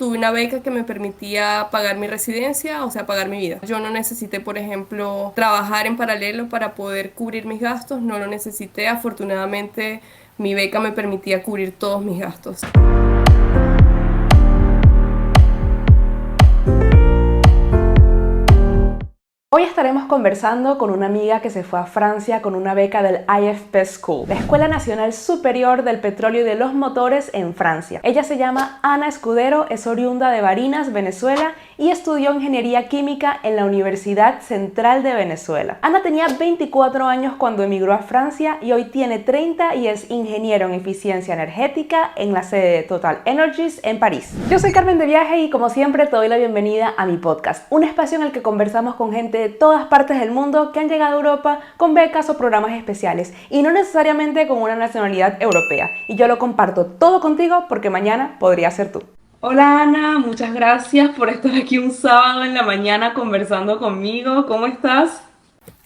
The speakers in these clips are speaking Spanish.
tuve una beca que me permitía pagar mi residencia, o sea, pagar mi vida. Yo no necesité, por ejemplo, trabajar en paralelo para poder cubrir mis gastos, no lo necesité. Afortunadamente, mi beca me permitía cubrir todos mis gastos. Hoy estaremos conversando con una amiga que se fue a Francia con una beca del IFP School, la Escuela Nacional Superior del Petróleo y de los Motores en Francia. Ella se llama Ana Escudero, es oriunda de Barinas, Venezuela, y estudió Ingeniería Química en la Universidad Central de Venezuela. Ana tenía 24 años cuando emigró a Francia y hoy tiene 30 y es ingeniero en eficiencia energética en la sede de Total Energies en París. Yo soy Carmen de Viaje y como siempre te doy la bienvenida a mi podcast, un espacio en el que conversamos con gente de todas partes del mundo que han llegado a Europa con becas o programas especiales y no necesariamente con una nacionalidad europea. Y yo lo comparto todo contigo porque mañana podría ser tú. Hola Ana, muchas gracias por estar aquí un sábado en la mañana conversando conmigo. ¿Cómo estás?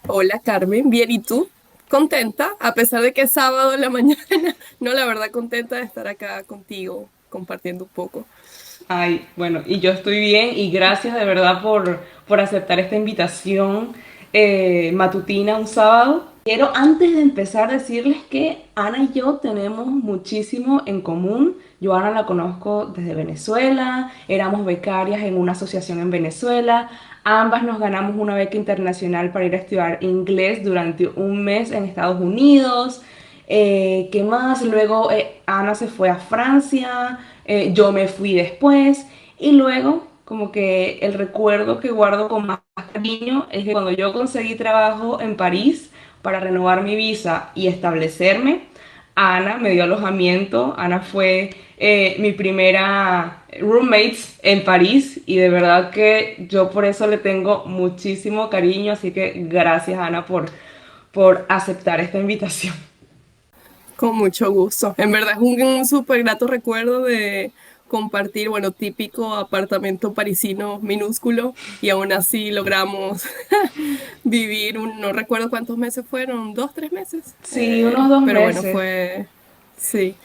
Hola Carmen, bien, ¿y tú? ¿Contenta? A pesar de que es sábado en la mañana, no, la verdad contenta de estar acá contigo, compartiendo un poco. Ay, bueno, y yo estoy bien y gracias de verdad por aceptar esta invitación matutina un sábado. Quiero antes de empezar decirles que Ana y yo tenemos muchísimo en común. Yo a Ana la conozco desde Venezuela, éramos becarias en una asociación en Venezuela, ambas nos ganamos una beca internacional para ir a estudiar inglés durante un mes en Estados Unidos. ¿Qué más? Luego Ana se fue a Francia, yo me fui después y luego como que el recuerdo que guardo con más cariño es que cuando yo conseguí trabajo en París para renovar mi visa y establecerme, Ana me dio alojamiento. Ana fue mi primera roommate en París y de verdad que yo por eso le tengo muchísimo cariño, así que gracias Ana por aceptar esta invitación. Con mucho gusto. En verdad es un súper grato recuerdo de compartir, bueno, típico apartamento parisino minúsculo y aún así logramos vivir, no recuerdo cuántos meses fueron, 2, 3 meses. Sí, unos dos Pero bueno, meses. fue, sí,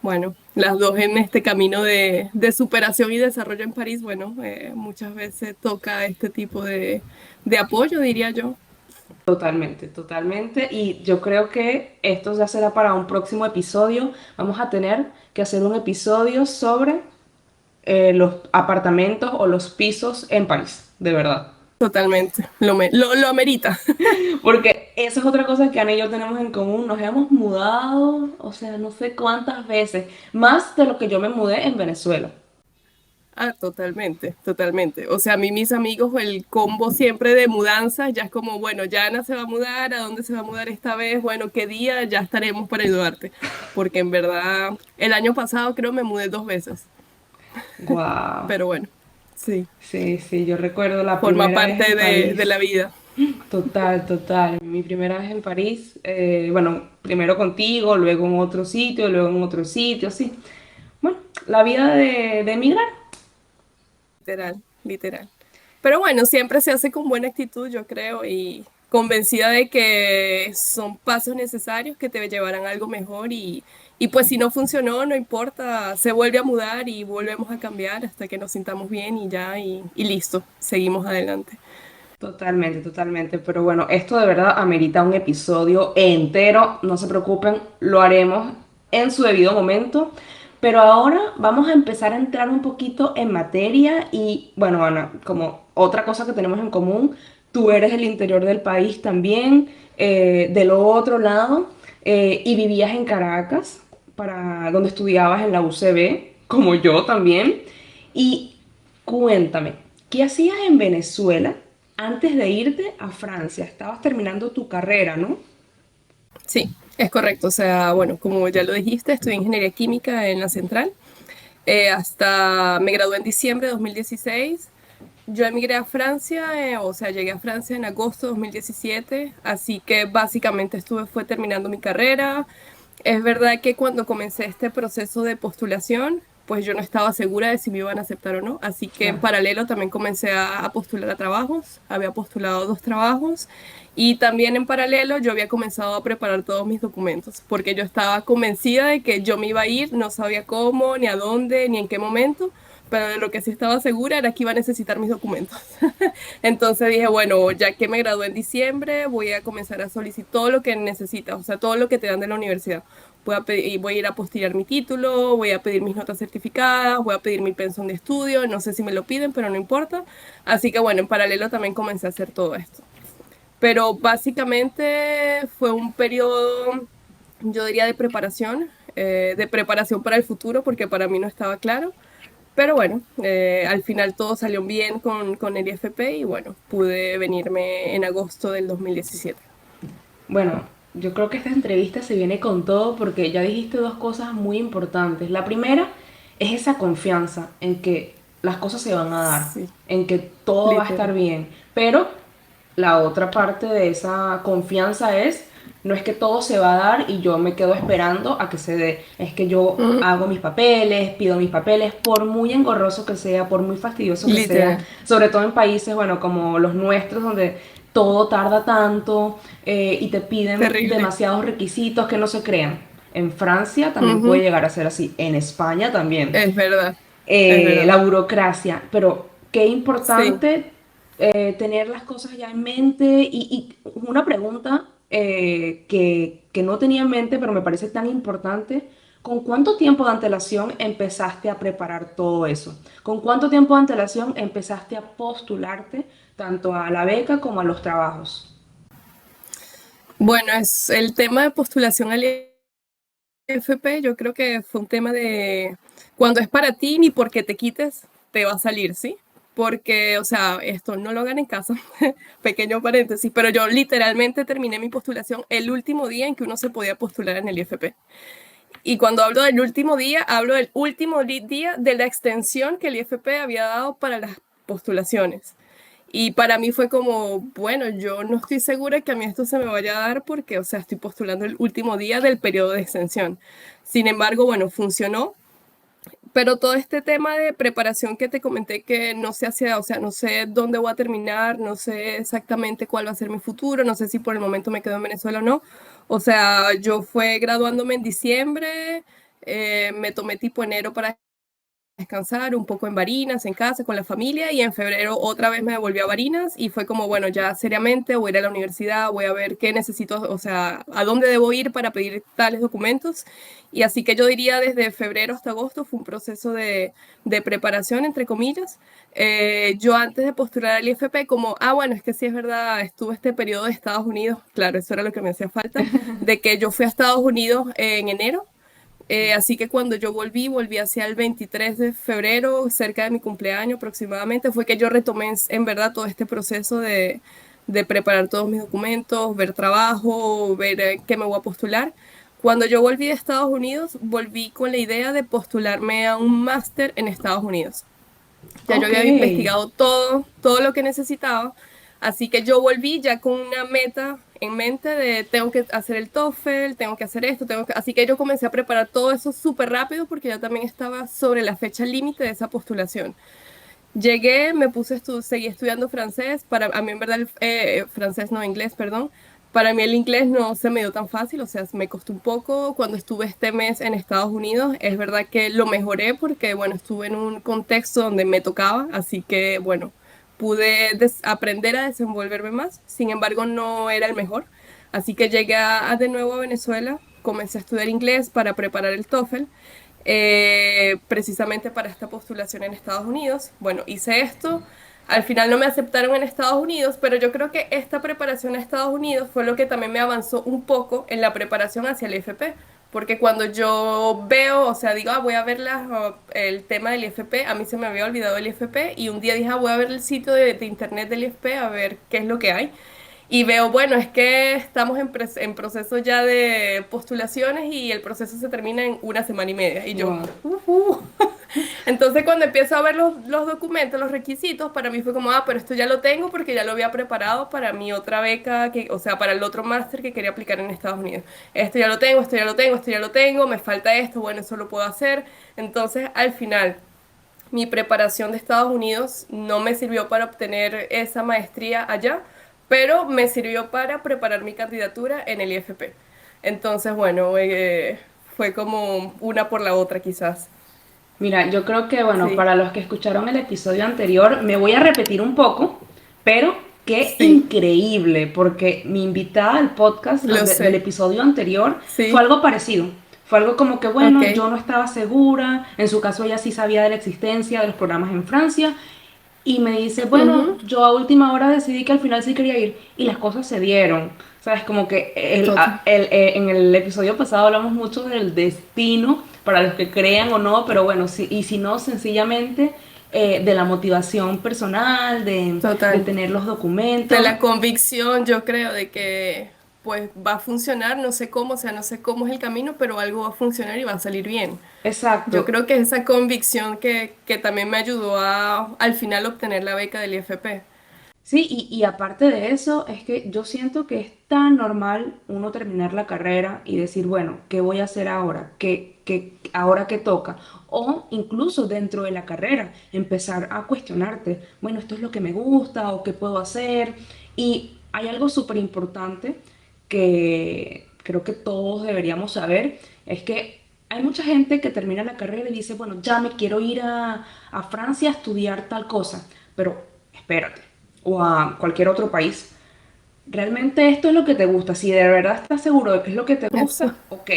bueno, las dos en este camino de superación y desarrollo en París, bueno, muchas veces toca este tipo de apoyo, diría yo. Totalmente, totalmente. Y yo creo que esto ya será para un próximo episodio. Vamos a tener que hacer un episodio sobre los apartamentos o los pisos en París, de verdad. Totalmente, lo amerita. Porque esa es otra cosa que Ana y yo tenemos en común. Nos hemos mudado, o sea, no sé cuántas veces, más de lo que yo me mudé en Venezuela. Ah, totalmente, totalmente. O sea, a mí mis amigos, el combo siempre de mudanzas, ya es como, bueno, ya Ana se va a mudar, ¿a dónde se va a mudar esta vez? Bueno, ¿qué día? Ya estaremos para ayudarte. Porque en verdad, el año pasado creo me mudé 2 veces. Wow. Pero bueno, sí, Sí, sí, yo recuerdo la forma primera vez en parte de la París. vida. Total, total. Mi primera vez en París, bueno, primero contigo, luego en otro sitio, luego en otro sitio, sí. Bueno, la vida de emigrar. Literal, literal. Pero bueno, siempre se hace con buena actitud, yo creo, y convencida de que son pasos necesarios que te llevarán a algo mejor y pues si no funcionó, no importa, se vuelve a mudar y volvemos a cambiar hasta que nos sintamos bien y ya y listo, seguimos adelante. Totalmente, totalmente. Pero bueno, esto de verdad amerita un episodio entero. No se preocupen, lo haremos en su debido momento. Pero ahora vamos a empezar a entrar un poquito en materia y bueno, Ana, como otra cosa que tenemos en común, tú eres del interior del país también, del otro lado, y vivías en Caracas, para donde estudiabas en la UCB, como yo también. Y cuéntame, ¿qué hacías en Venezuela antes de irte a Francia? Estabas terminando tu carrera, ¿no? Sí, es correcto, o sea, bueno, como ya lo dijiste, estudié ingeniería química en la central, hasta me gradué en diciembre de 2016. Yo emigré a Francia, o sea, llegué a Francia en agosto de 2017, así que básicamente fue terminando mi carrera. Es verdad que cuando comencé este proceso de postulación, pues yo no estaba segura de si me iban a aceptar o no, así que en Claro. paralelo también comencé a postular a trabajos, había postulado 2 trabajos y también en paralelo yo había comenzado a preparar todos mis documentos, porque yo estaba convencida de que yo me iba a ir, no sabía cómo, ni a dónde, ni en qué momento, pero de lo que sí estaba segura era que iba a necesitar mis documentos. Entonces dije, bueno, ya que me gradué en diciembre, voy a comenzar a solicitar todo lo que necesitas, o sea, todo lo que te dan de la universidad. Voy a ir a apostillar mi título, voy a pedir mis notas certificadas, voy a pedir mi pensión de estudio, no sé si me lo piden, pero no importa. Así que bueno, en paralelo también comencé a hacer todo esto. Pero básicamente fue un periodo, yo diría, de preparación para el futuro, porque para mí no estaba claro. Pero bueno, al final todo salió bien con el IFP y bueno, pude venirme en agosto del 2017. Bueno, yo creo que esta entrevista se viene con todo porque ya dijiste dos cosas muy importantes. La primera es esa confianza en que las cosas se van a dar, Sí, en que todo va a estar literal. bien. Pero la otra parte de esa confianza es, no es que todo se va a dar y yo me quedo esperando a que se dé. Es que yo Mm, hago mis papeles, pido mis papeles, por muy engorroso que sea, por muy fastidioso que sea, literal. sobre todo en países, bueno, como los nuestros, donde todo tarda tanto y te piden Terrible. demasiados requisitos que no se crean. En Francia también puede Ujú. llegar a ser así, en España también. Es verdad, es verdad. La burocracia, pero qué Sí. importante tener las cosas ya en mente y una pregunta que no tenía en mente, pero me parece tan importante. ¿Con cuánto tiempo de antelación empezaste a preparar todo eso? ¿Con cuánto tiempo de antelación empezaste a postularte tanto a la beca como a los trabajos? Bueno, es el tema de postulación al IFP, yo creo que fue un tema de cuando es para ti, ni porque te quites, te va a salir, ¿sí? Porque, o sea, esto no lo hagan en casa, pequeño paréntesis, pero yo literalmente terminé mi postulación el último día en que uno se podía postular en el IFP. Y cuando hablo del último día, hablo del último día de la extensión que el IFP había dado para las postulaciones. Y para mí fue como, bueno, yo no estoy segura que a mí esto se me vaya a dar porque, o sea, estoy postulando el último día del periodo de extensión. Sin embargo, bueno, funcionó. Pero todo este tema de preparación que te comenté que no sé hacia, o sea, no sé dónde voy a terminar, no sé exactamente cuál va a ser mi futuro, no sé si por el momento me quedo en Venezuela o no. O sea, yo fue graduándome en diciembre, me tomé tipo enero para descansar un poco en Barinas, en casa, con la familia, y en febrero otra vez me devolví a Barinas y fue como, bueno, ya seriamente voy a ir a la universidad, voy a ver qué necesito, o sea, a dónde debo ir para pedir tales documentos. Y así que yo diría desde febrero hasta agosto fue un proceso de preparación, entre comillas. Yo antes de postular al IFP, como, bueno, es que sí es verdad, estuve este periodo de Estados Unidos, claro, eso era lo que me hacía falta, de que yo fui a Estados Unidos en enero. Así que cuando yo volví hacia el 23 de febrero, cerca de mi cumpleaños aproximadamente, fue que yo retomé en verdad todo este proceso de preparar todos mis documentos, ver trabajo, ver qué me voy a postular. Cuando yo volví de Estados Unidos, volví con la idea de postularme a un máster en Estados Unidos. Ya yo Ok. había investigado todo lo que necesitaba, así que yo volví ya con una meta en mente de tengo que hacer el TOEFL, tengo que hacer esto, así que yo comencé a preparar todo eso súper rápido porque ya también estaba sobre la fecha límite de esa postulación. Llegué, seguí estudiando francés. Para a mí, en verdad, francés no, inglés, perdón. Para mí el inglés no se me dio tan fácil, o sea, me costó un poco. Cuando estuve este mes en Estados Unidos, es verdad que lo mejoré porque, bueno, estuve en un contexto donde me tocaba, así que, bueno, pude aprender a desenvolverme más. Sin embargo, no era el mejor. Así que llegué de nuevo a Venezuela, comencé a estudiar inglés para preparar el TOEFL precisamente para esta postulación en Estados Unidos. Bueno, hice esto. Al final no me aceptaron en Estados Unidos, pero yo creo que esta preparación a Estados Unidos fue lo que también me avanzó un poco en la preparación hacia el IFP. Porque cuando yo veo, o sea, digo, voy a ver el tema del IFP, a mí se me había olvidado el IFP y un día dije, voy a ver el sitio de internet del IFP a ver qué es lo que hay. Y veo, bueno, es que estamos en proceso ya de postulaciones y el proceso se termina en una semana y media. Y yo, Wow. "Ujú". Entonces cuando empiezo a ver los documentos, los requisitos, para mí fue como, pero esto ya lo tengo porque ya lo había preparado para mi otra beca, o sea, para el otro máster que quería aplicar en Estados Unidos. Esto ya lo tengo, esto ya lo tengo, esto ya lo tengo, me falta esto, bueno, eso lo puedo hacer. Entonces, al final, mi preparación de Estados Unidos no me sirvió para obtener esa maestría allá, pero me sirvió para preparar mi candidatura en el IFP. Entonces, bueno, fue como una por la otra quizás. Mira, yo creo que, bueno, Sí, para los que escucharon el episodio anterior, me voy a repetir un poco, pero qué sí, increíble, porque mi invitada al podcast lo del sé. episodio anterior fue Sí, algo parecido. Fue algo como que, ok. bueno, yo no estaba segura, en su caso ella sí sabía de la existencia de los programas en Francia, y me dice, bueno, Ujú, yo a última hora decidí que al final sí quería ir y las cosas se dieron. ¿Sabes? Como que total. en el episodio pasado hablamos mucho del destino para los que crean o no, pero bueno, si, y si no, sencillamente de la motivación personal, de Total. tener los De documentos. la convicción, yo creo, de que pues va a funcionar, no sé cómo, o sea, no sé cómo es el camino, pero algo va a funcionar y va a salir bien. Yo Exacto. creo que es esa convicción que también me ayudó a al final obtener la beca del IFP. Sí, y aparte de eso, es que yo siento que es tan normal uno terminar la carrera y decir, bueno, ¿qué voy a hacer ahora? Ahora qué toca? O incluso dentro de la carrera, empezar a cuestionarte, bueno, esto es lo que me gusta o qué puedo hacer. Y hay algo súper importante que creo que todos deberíamos saber, es que hay mucha gente que termina la carrera y dice, bueno, ya me quiero ir a Francia a estudiar tal cosa, pero espérate, o a cualquier otro país. ¿Realmente esto es lo que te gusta? Si de verdad estás seguro de que es lo que te Eso, gusta, ok,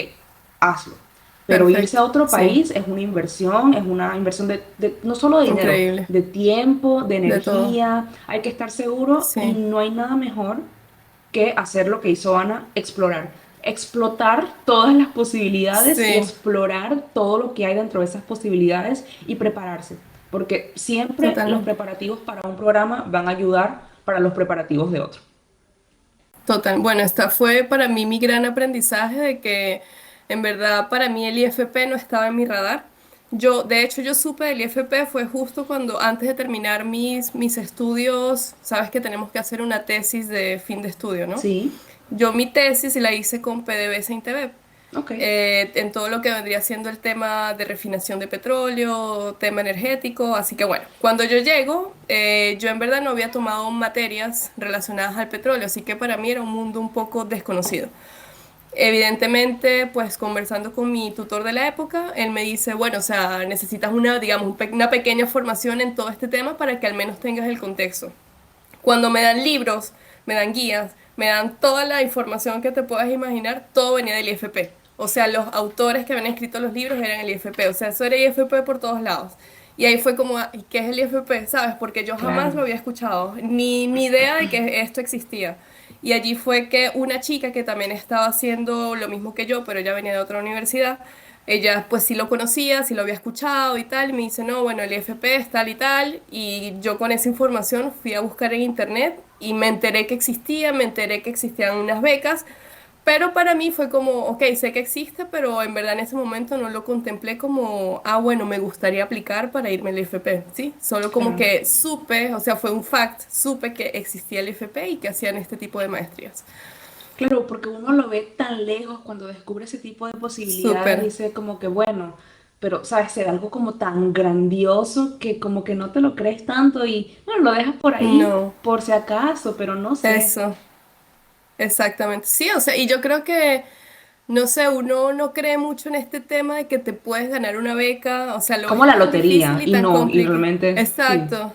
hazlo. Pero irse perfecto, a otro sí, país es una inversión no solo de dinero, increíble, de tiempo, de de todo, energía. Hay que estar seguro y sí, no hay nada mejor que hacer lo que hizo Ana, explorar. Explotar todas las posibilidades y sí, explorar todo lo que hay dentro de esas posibilidades y prepararse. Porque siempre los totalmente, preparativos para un programa van a ayudar para los preparativos de otro. total. Bueno, esta fue para mí mi gran aprendizaje de que en verdad para mí el IFP no estaba en mi radar. Yo, de hecho, yo supe del IFP fue justo cuando antes de terminar mis estudios, sabes que tenemos que hacer una tesis de fin de estudio, ¿no? Sí, Yo mi tesis la hice con PDVSA INTEBEP, ok. en todo lo que vendría siendo el tema de refinación de petróleo, tema energético, así que bueno, cuando yo llego, yo en verdad no había tomado materias relacionadas al petróleo, así que para mí era un mundo un poco desconocido. Evidentemente, pues conversando con mi tutor de la época, él me dice, bueno, o sea, necesitas una, digamos, una pequeña formación en todo este tema para que al menos tengas el contexto. Cuando me dan libros, me dan guías, me dan toda la información que te puedas imaginar, todo venía del IFP. O sea, los autores que habían escrito los libros eran el IFP. O sea, eso era IFP por todos lados. Y ahí fue como, "Ah, ¿y qué es el IFP? ¿Sabes? Porque yo Claro. jamás lo había escuchado, ni idea de que esto existía. Y allí fue que una chica que también estaba haciendo lo mismo que yo, pero ella venía de otra universidad, ella pues sí lo conocía, sí lo había escuchado y tal, y me dice, no, bueno, el IFP es tal y tal, y yo con esa información fui a buscar en internet y me enteré que existía, me enteré que existían unas becas, pero para mí fue como, ok, sé que existe, pero en verdad en ese momento no lo contemplé como, ah, bueno, me gustaría aplicar para irme al IFP, ¿sí? Solo como Claro. que supe, o sea, fue un fact, supe que existía el IFP y que hacían este tipo de maestrías. Claro, porque uno lo ve tan lejos cuando descubre ese tipo de posibilidades, Súper. dice como que bueno, pero sabes, se ve algo como tan grandioso que como que no te lo crees tanto y bueno, lo dejas por ahí No, por si acaso, pero no sé. eso. Exactamente, sí, o sea, y yo creo que, no sé, uno no cree mucho en este tema de que te puedes ganar una beca, o sea, Es lo como ves la tan difícil lotería y y tan no, y complicado. realmente sí, Exacto,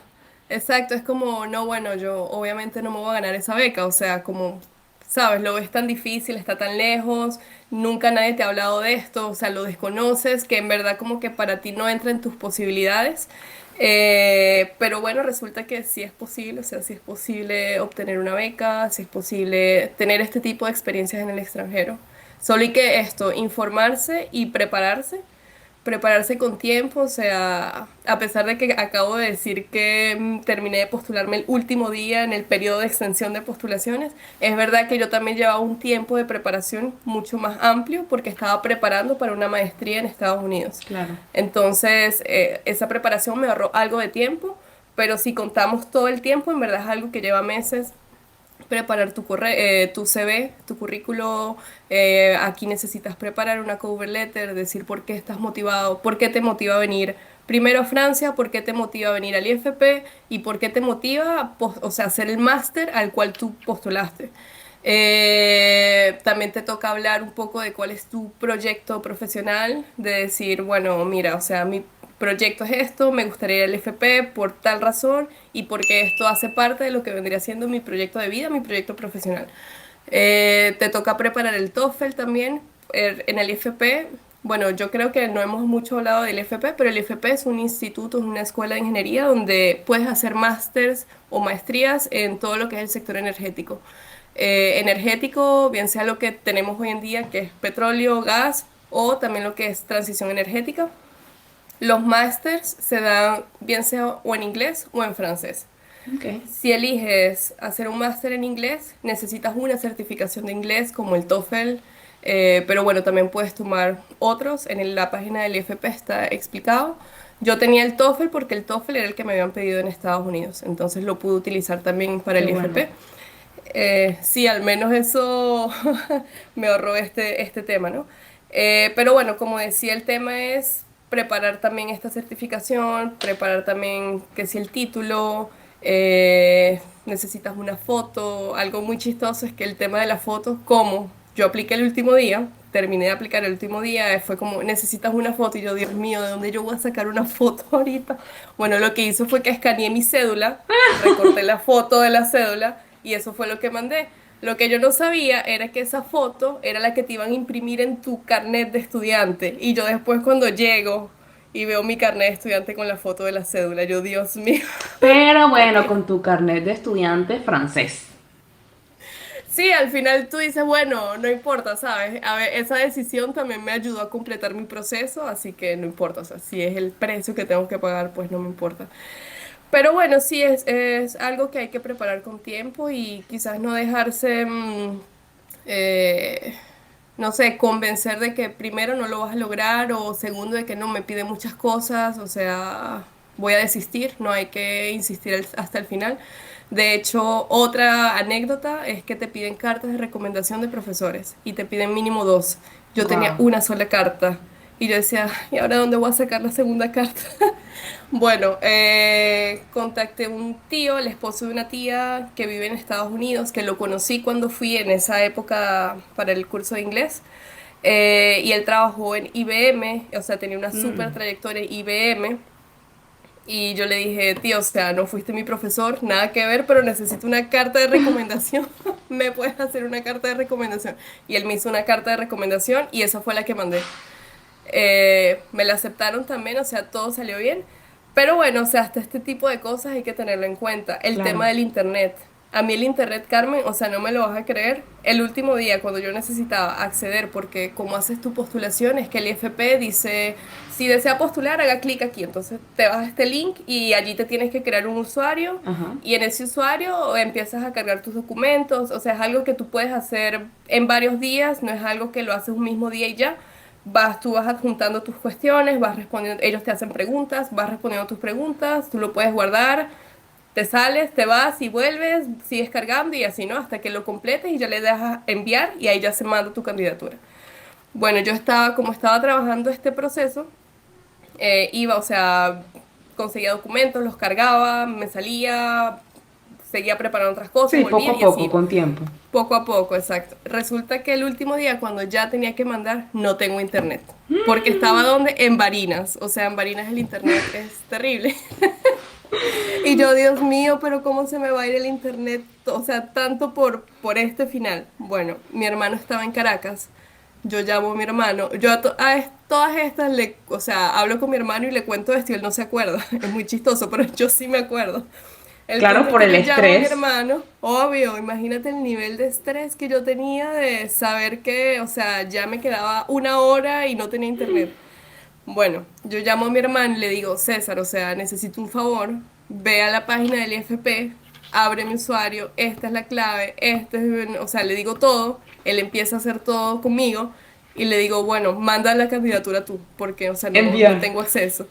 exacto, es como, no, bueno, yo obviamente no me voy a ganar esa beca, o sea, como, sabes, lo ves tan difícil, está tan lejos, nunca nadie te ha hablado de esto, o sea, lo desconoces, que en verdad como que para ti no entra en tus posibilidades. Pero bueno, resulta que sí es posible, o sea, sí es posible obtener una beca, sí es posible tener este tipo de experiencias en el extranjero. Solo hay que esto, informarse y prepararse con tiempo, o sea, a pesar de que acabo de decir que terminé de postularme el último día en el periodo de extensión de postulaciones, es verdad que yo también llevaba un tiempo de preparación mucho más amplio porque estaba preparando para una maestría en Estados Unidos. claro. Entonces, esa preparación me ahorró algo de tiempo, pero si contamos todo el tiempo, en verdad es algo que lleva meses preparar tu CV, tu currículo. Aquí necesitas preparar una cover letter, decir por qué estás motivado, por qué te motiva a venir primero a Francia, por qué te motiva a venir al IFP y por qué te motiva, o sea, hacer el máster al cual tú postulaste. También te toca hablar un poco de cuál es tu proyecto profesional, de decir, bueno, mira, o sea, proyecto es esto, me gustaría ir al FP por tal razón y porque esto hace parte de lo que vendría siendo mi proyecto de vida, mi proyecto profesional. Te toca preparar el TOEFL también en el IFP. Bueno, yo creo que no hemos mucho hablado del IFP, pero el IFP es un instituto, es una escuela de ingeniería donde puedes hacer másters o maestrías en todo lo que es el sector energético. Energético, bien sea lo que tenemos hoy en día, que es petróleo, gas, o también lo que es transición energética. Los másters se dan bien sea o en inglés o en francés. Ok. Si eliges hacer un máster en inglés, necesitas una certificación de inglés como el TOEFL, pero bueno, también puedes tomar otros. La página del IFP está explicado. Yo tenía el TOEFL porque el TOEFL era el que me habían pedido en Estados Unidos, entonces lo pude utilizar también para Qué el bueno. IFP. Sí, al menos eso me ahorró este tema, ¿no? Pero bueno, como decía, el tema es preparar también esta certificación, preparar también que si el título, necesitas una foto, algo muy chistoso es que el tema de la foto, como yo apliqué el último día, terminé de aplicar el último día, fue como, necesitas una foto y yo, Dios mío, ¿de dónde yo voy a sacar una foto ahorita? Bueno, lo que hizo fue que escaneé mi cédula, recorté la foto de la cédula y eso fue lo que mandé. Lo que yo no sabía era que esa foto era la que te iban a imprimir en tu carnet de estudiante. Y yo después cuando llego y veo mi carnet de estudiante con la foto de la cédula, yo, Dios mío, Pero ¿por bueno, qué? con tu carnet de estudiante francés. Sí, al final tú dices, bueno, no importa, ¿sabes? A ver, esa decisión también me ayudó a completar mi proceso, así que no importa, o sea, si es el precio que tengo que pagar, pues no me importa. Pero bueno, sí, es algo que hay que preparar con tiempo y quizás no dejarse, eh, no sé, convencer de que primero no lo vas a lograr o segundo de que no me pide muchas cosas, o sea, voy a desistir, no hay que insistir hasta el final. De hecho, otra anécdota es que te piden cartas de recomendación de profesores y te piden mínimo dos. Yo tenía Wow. una sola carta y yo decía, ¿y ahora dónde voy a sacar la segunda carta? Bueno, contacté un tío, el esposo de una tía que vive en Estados Unidos, que lo conocí cuando fui en esa época para el curso de inglés. Y él trabajó en IBM, o sea, tenía una súper Mm. trayectoria en IBM. Y yo le dije, tío, o sea, no fuiste mi profesor, nada que ver, pero necesito una carta de recomendación. ¿Me puedes hacer una carta de recomendación? Y él me hizo una carta de recomendación y esa fue la que mandé. Me la aceptaron también, o sea, todo salió bien. Pero bueno, o sea, hasta este tipo de cosas hay que tenerlo en cuenta. El Claro. tema del internet. A mí el internet, Carmen, o sea, no me lo vas a creer. El último día, cuando yo necesitaba acceder, porque como haces tu postulación, es que el IFP dice, si desea postular, haga clic aquí. Entonces te vas a este link y allí te tienes que crear un usuario Ajá. y en ese usuario empiezas a cargar tus documentos. O sea, es algo que tú puedes hacer en varios días, no es algo que lo haces un mismo día y ya. Tú vas adjuntando tus cuestiones, vas respondiendo, ellos te hacen preguntas, vas respondiendo tus preguntas, tú lo puedes guardar, te sales, te vas y vuelves, sigues cargando y así, ¿no? Hasta que lo completes y ya le das a enviar y ahí ya se manda tu candidatura. Bueno, yo estaba, como estaba trabajando este proceso, iba, o sea, conseguía documentos, los cargaba, me salía, seguía preparando otras cosas, Sí, poco volvía a y así poco, iba. con tiempo. Poco a poco, exacto. Resulta que el último día, cuando ya tenía que mandar, no tengo internet. Porque estaba donde? En Barinas. O sea, en Barinas el internet es terrible. Y yo, Dios mío, pero ¿cómo se me va a ir el internet? O sea, tanto por este final. Bueno, mi hermano estaba en Caracas. Yo llamo a mi hermano. Yo todas estas, o sea, hablo con mi hermano y le cuento esto y él no se acuerda. Es muy chistoso, pero yo sí me acuerdo. El Claro, punto es por que el yo llamo a mi estrés. hermano, obvio, imagínate el nivel de estrés que yo tenía de saber que, o sea, ya me quedaba una hora y no tenía internet. Bueno, yo llamo a mi hermano y le digo, César, o sea, necesito un favor, ve a la página del IFP, abre mi usuario, esta es la clave, o sea, le digo todo, él empieza a hacer todo conmigo y le digo, bueno, manda la candidatura tú, porque, o sea, no Enviar. tengo acceso.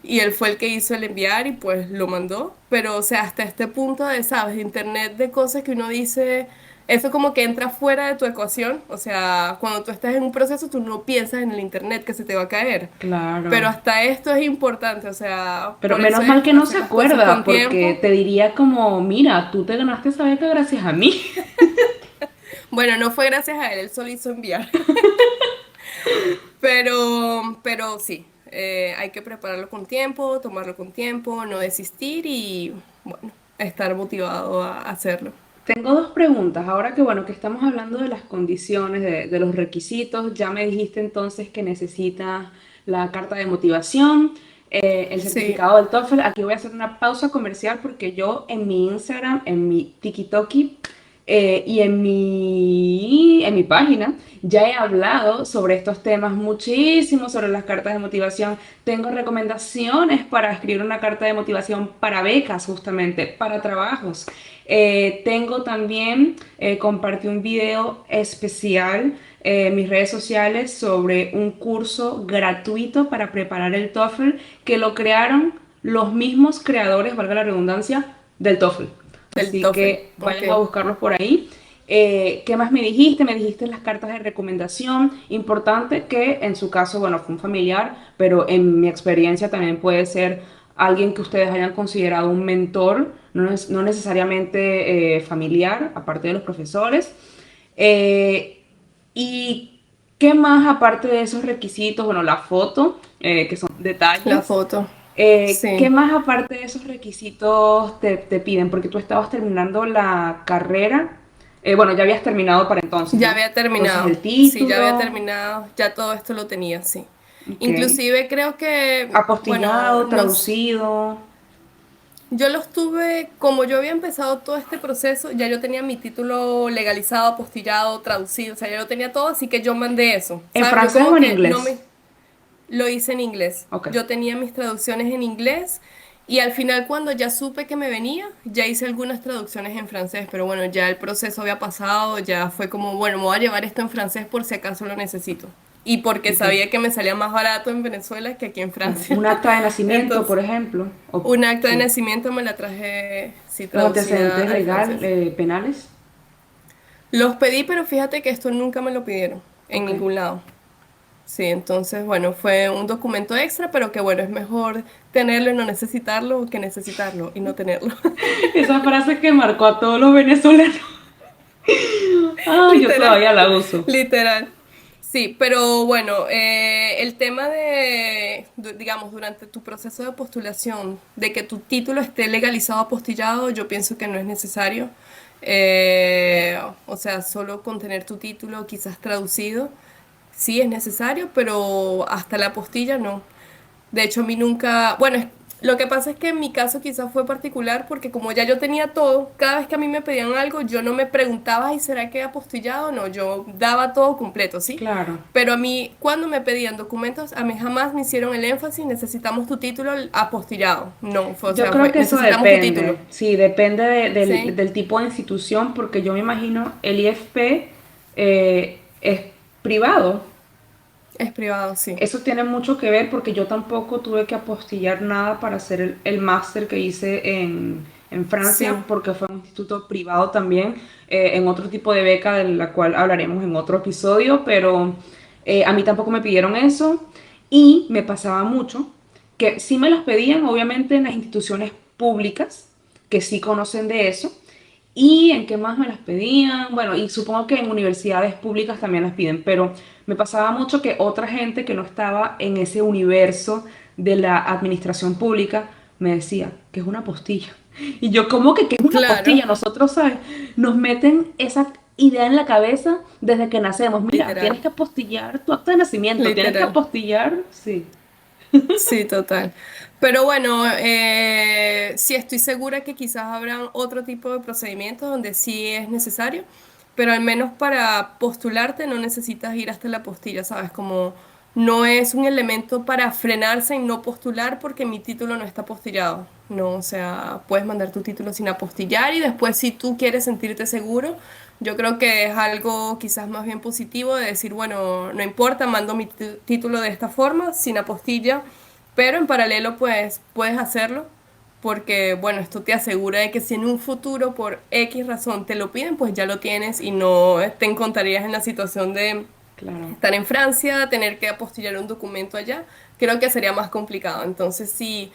Y él fue el que hizo el enviar y pues lo mandó, pero, o sea, hasta este punto de, sabes, de internet, de cosas que uno dice, eso como que entra fuera de tu ecuación, o sea, cuando tú estás en un proceso, tú no piensas en el internet que se te va a caer. Pero Claro. hasta esto es importante, o sea, Pero por eso menos mal es que no se hacer las cosas acuerda, con porque tiempo. te diría como, mira, tú te ganaste esa beca gracias a mí. Bueno, no fue gracias a él, él solo hizo enviar. Pero sí, hay que prepararlo con tiempo, tomarlo con tiempo, no desistir y, bueno, estar motivado a hacerlo. Tengo dos preguntas. Ahora que bueno, que estamos hablando de las condiciones, de los requisitos, ya me dijiste entonces que necesitas la carta de motivación, el Sí, certificado del TOEFL. Aquí voy a hacer una pausa comercial porque yo en mi Instagram, en mi TikTok y en mi página ya he hablado sobre estos temas muchísimo, sobre las cartas de motivación. Tengo recomendaciones para escribir una carta de motivación para becas, justamente, para trabajos. Tengo también, compartí un video especial en mis redes sociales sobre un curso gratuito para preparar el TOEFL que lo crearon los mismos creadores, valga la redundancia, del TOEFL. del Así TOEFL. que Ok. vayan a buscarlos por ahí. ¿Qué más me dijiste? Me dijiste las cartas de recomendación. Importante que en su caso, bueno, fue un familiar, pero en mi experiencia también puede ser alguien que ustedes hayan considerado un mentor, no necesariamente familiar, aparte de los profesores. Eh, ¿Y qué más aparte de esos requisitos? Bueno, la foto, que son La detalles. foto. ¿Qué Sí. más aparte de esos requisitos te piden? Porque tú estabas terminando la carrera. Bueno, ya habías terminado para entonces, Ya ¿no? había Entonces terminado. el Sí, ya había título, terminado. Ya todo esto lo tenía, sí. ok. Inclusive creo que, bueno, Apostillado, nos, traducido, yo los tuve, como yo había empezado todo este proceso, ya yo tenía mi título legalizado, apostillado, traducido, o sea, ya lo tenía todo, así que yo mandé eso, ¿en ¿sabes? Yo francés como o en que no inglés? me, lo hice en inglés. Ok. Yo tenía mis traducciones en inglés y al final cuando ya supe que me venía, ya hice algunas traducciones en francés, pero bueno, ya el proceso había pasado, ya fue como, bueno, me voy a llevar esto en francés por si acaso lo necesito. Y porque Ok. sabía que me salía más barato en Venezuela que aquí en Claro. Francia. Un acta de nacimiento, Entonces, por ejemplo. un acta de Sí. nacimiento me la traje, sí, Los traducida antecedentes al legal, francés. penales. Los pedí, pero fíjate que esto nunca me lo pidieron en Ok. ningún lado. Sí, entonces, bueno, fue un documento extra, pero que bueno, es mejor tenerlo y no necesitarlo que necesitarlo y no tenerlo. Esa frase que marcó a todos los venezolanos. Ah, yo Literal, todavía la uso. literal. Sí, pero bueno, el tema de, digamos, durante tu proceso de postulación, de que tu título esté legalizado, apostillado, yo pienso que no es necesario. O sea, solo con tener tu título quizás traducido, sí es necesario, pero hasta la apostilla no. De hecho, a mí nunca, bueno, lo que pasa es que en mi caso quizás fue particular porque como ya yo tenía todo, cada vez que a mí me pedían algo, yo no me preguntaba, ¿y será que he apostillado o no? Yo daba todo completo, ¿sí? Claro. Pero a mí, cuando me pedían documentos, a mí jamás me hicieron el énfasis, necesitamos tu título apostillado. No, fue, o Yo sea, creo fue, que eso necesitamos tu título. depende. Sí, depende ¿Sí? del tipo de institución, porque yo me imagino el IFP es privado. Es privado, sí. Eso tiene mucho que ver porque yo tampoco tuve que apostillar nada para hacer el máster que hice en Francia, Sí, porque fue un instituto privado también, en otro tipo de beca de la cual hablaremos en otro episodio, pero a mí tampoco me pidieron eso y me pasaba mucho que sí me las pedían, obviamente, en las instituciones públicas, que sí conocen de eso, ¿y en qué más me las pedían? Bueno, y supongo que en universidades públicas también las piden, pero me pasaba mucho que otra gente que no estaba en ese universo de la administración pública me decía que es una postilla. Y yo, ¿cómo que es una claro, postilla? Nosotros, ¿sabes? Nos meten esa idea en la cabeza desde que nacemos. Mira, tienes literal, que apostillar tu acta de nacimiento, tienes que literal. apostillar, sí. Sí, total. Pero bueno, sí estoy segura que quizás habrán otro tipo de procedimientos donde sí es necesario, pero al menos para postularte no necesitas ir hasta la postilla, ¿sabes? Como no es un elemento para frenarse y no postular porque mi título no está apostillado. No, o sea, puedes mandar tu título sin apostillar y después si tú quieres sentirte seguro, yo creo que es algo quizás más bien positivo de decir, bueno, no importa, mando mi título de esta forma, sin apostilla, pero en paralelo, pues puedes hacerlo porque, bueno, esto te asegura de que si en un futuro por X razón te lo piden, pues ya lo tienes y no te encontrarías en la situación de Claro. estar en Francia, tener que apostillar un documento allá. Creo que sería más complicado. Entonces, si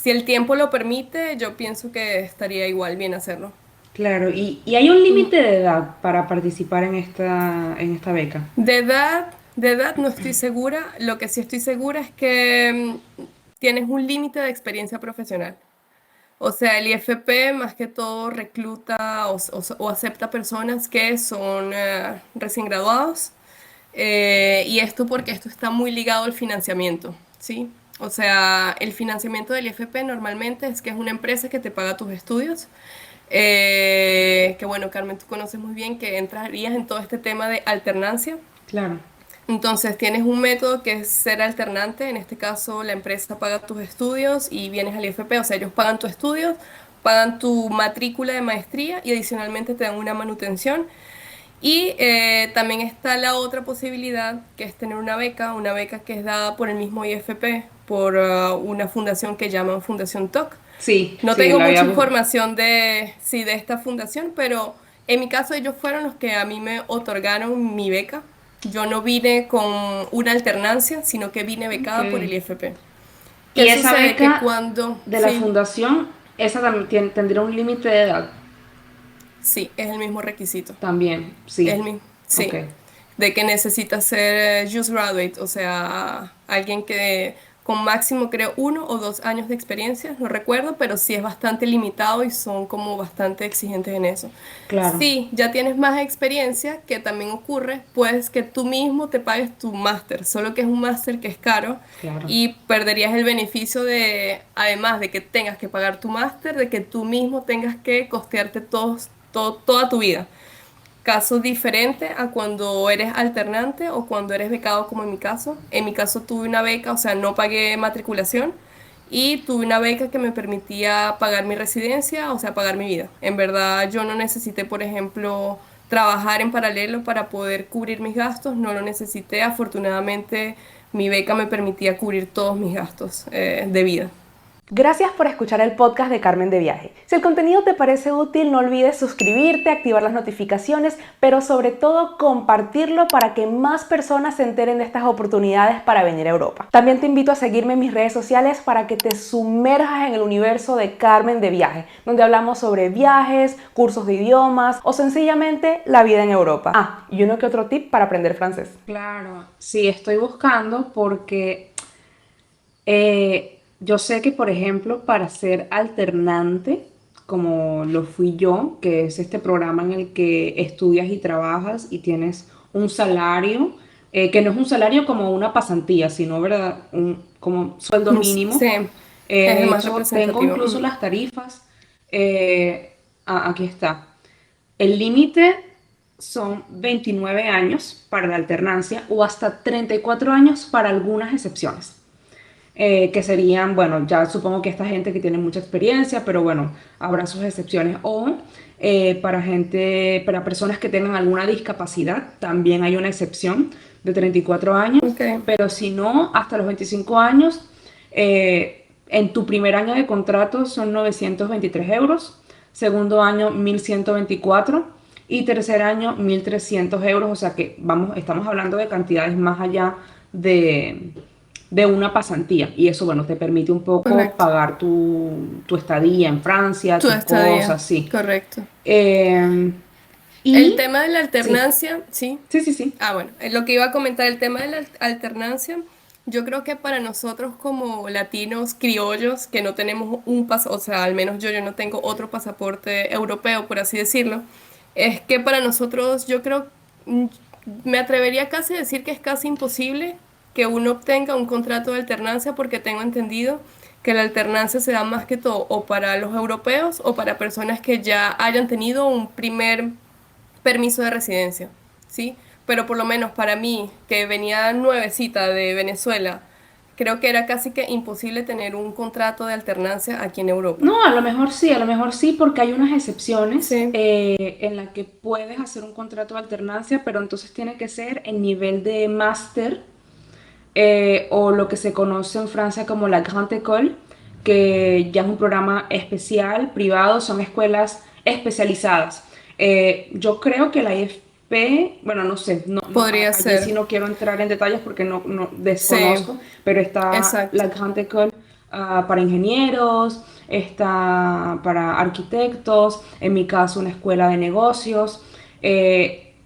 el tiempo lo permite, yo pienso que estaría igual bien hacerlo. Claro, y hay un límite de edad para participar en esta beca. De edad, De edad no estoy segura, lo que sí estoy segura es que tienes un límite de experiencia profesional. O sea, el IFP más que todo recluta o acepta personas que son recién graduados. Y esto porque esto está muy ligado al financiamiento, ¿sí? O sea, el financiamiento del IFP normalmente es que es una empresa que te paga tus estudios. Que bueno, Carmen, tú conoces muy bien que entrarías en todo este tema de alternancia. Claro. Entonces tienes un método que es ser alternante, en este caso la empresa paga tus estudios y vienes al IFP, o sea, ellos pagan tus estudios, pagan tu matrícula de maestría y adicionalmente te dan una manutención. Y también está la otra posibilidad, que es tener una beca que es dada por el mismo IFP, por una fundación que llaman Fundación TOC. Sí, No sí, tengo la mucha había... información de, sí, de esta fundación, pero en mi caso ellos fueron los que a mí me otorgaron mi beca. Yo no vine con una alternancia, sino que vine becada por el Ok. IFP. Y ¿Qué esa sucede? Que beca cuando, de la sí, fundación, esa también tendría un límite de edad. sí, es el mismo requisito. También, Es el sí. mismo, Ok. sí. De que necesita ser just graduate, o sea, alguien que con máximo creo 1 o 2 años de experiencia, no recuerdo, pero sí es bastante limitado y son como bastante exigentes en eso. Claro, Sí, ya tienes más experiencia, que también ocurre, pues que tú mismo te pagues tu máster, solo que es un máster que es caro claro. y perderías el beneficio de, además de que tengas que pagar tu máster, de que tú mismo tengas que costearte toda tu vida. Caso diferente a cuando eres alternante o cuando eres becado, como en mi caso. En mi caso tuve una beca, o sea, no pagué matriculación y tuve una beca que me permitía pagar mi residencia, o sea, pagar mi vida. En verdad, yo no necesité, por ejemplo, trabajar en paralelo para poder cubrir mis gastos, no lo necesité. Afortunadamente, mi beca me permitía cubrir todos mis gastos de vida. Gracias por escuchar el podcast de Carmen de Viaje. Si el contenido te parece útil, no olvides suscribirte, activar las notificaciones, pero sobre todo compartirlo para que más personas se enteren de estas oportunidades para venir a Europa. También te invito a seguirme en mis redes sociales para que te sumerjas en el universo de Carmen de Viaje, donde hablamos sobre viajes, cursos de idiomas o sencillamente la vida en Europa. Ah, y uno que otro tip para aprender francés. Claro, sí, estoy buscando porque yo sé que, por ejemplo, para ser alternante, como lo fui yo, que es este programa en el que estudias y trabajas y tienes un salario, que no es un salario como una pasantía, sino, ¿verdad? Como sueldo Sí, mínimo. es el De más hecho, tengo representativo. incluso las tarifas. Aquí está. El límite son 29 años para la alternancia o hasta 34 años para algunas excepciones. Que serían, bueno, ya supongo que esta gente que tiene mucha experiencia, pero bueno, habrá sus excepciones. O para gente, para personas que tengan alguna discapacidad, también hay una excepción de 34 años, Ok, pero si no, hasta los 25 años, en tu primer año de contrato son 923 euros, segundo año 1124 y tercer año 1300 euros, o sea que vamos, estamos hablando de cantidades más allá de una pasantía. Y eso, bueno, te permite un poco correcto. pagar tu estadía en Francia, Tu tus estadía, cosas, sí. correcto. Eh, El y tema de la sí, alternancia, sí. sí, sí, sí. Ah, bueno, lo que iba a comentar, el tema de la alternancia, yo creo que para nosotros como latinos criollos, que no tenemos un pasaporte, o sea, al menos yo no tengo otro pasaporte europeo, por así decirlo, es que para nosotros yo creo, mm, me atrevería casi a decir que es casi imposible que uno obtenga un contrato de alternancia porque tengo entendido que la alternancia se da más que todo o para los europeos o para personas que ya hayan tenido un primer permiso de residencia, ¿sí? Pero por lo menos para mí, que venía nuevecita de Venezuela, creo que era casi que imposible tener un contrato de alternancia aquí en Europa. No, a lo mejor sí, porque hay unas excepciones Sí, en las que puedes hacer un contrato de alternancia, pero entonces tiene que ser en nivel de máster o lo que se conoce en Francia como la Grande École, que ya es un programa especial, privado, son escuelas especializadas. Yo creo que la IFP, bueno, no sé, podría allí sí ser. no quiero entrar en detalles porque no Sí, desconozco, pero está exacto. la Grande École para ingenieros, está para arquitectos, en mi caso una escuela de negocios.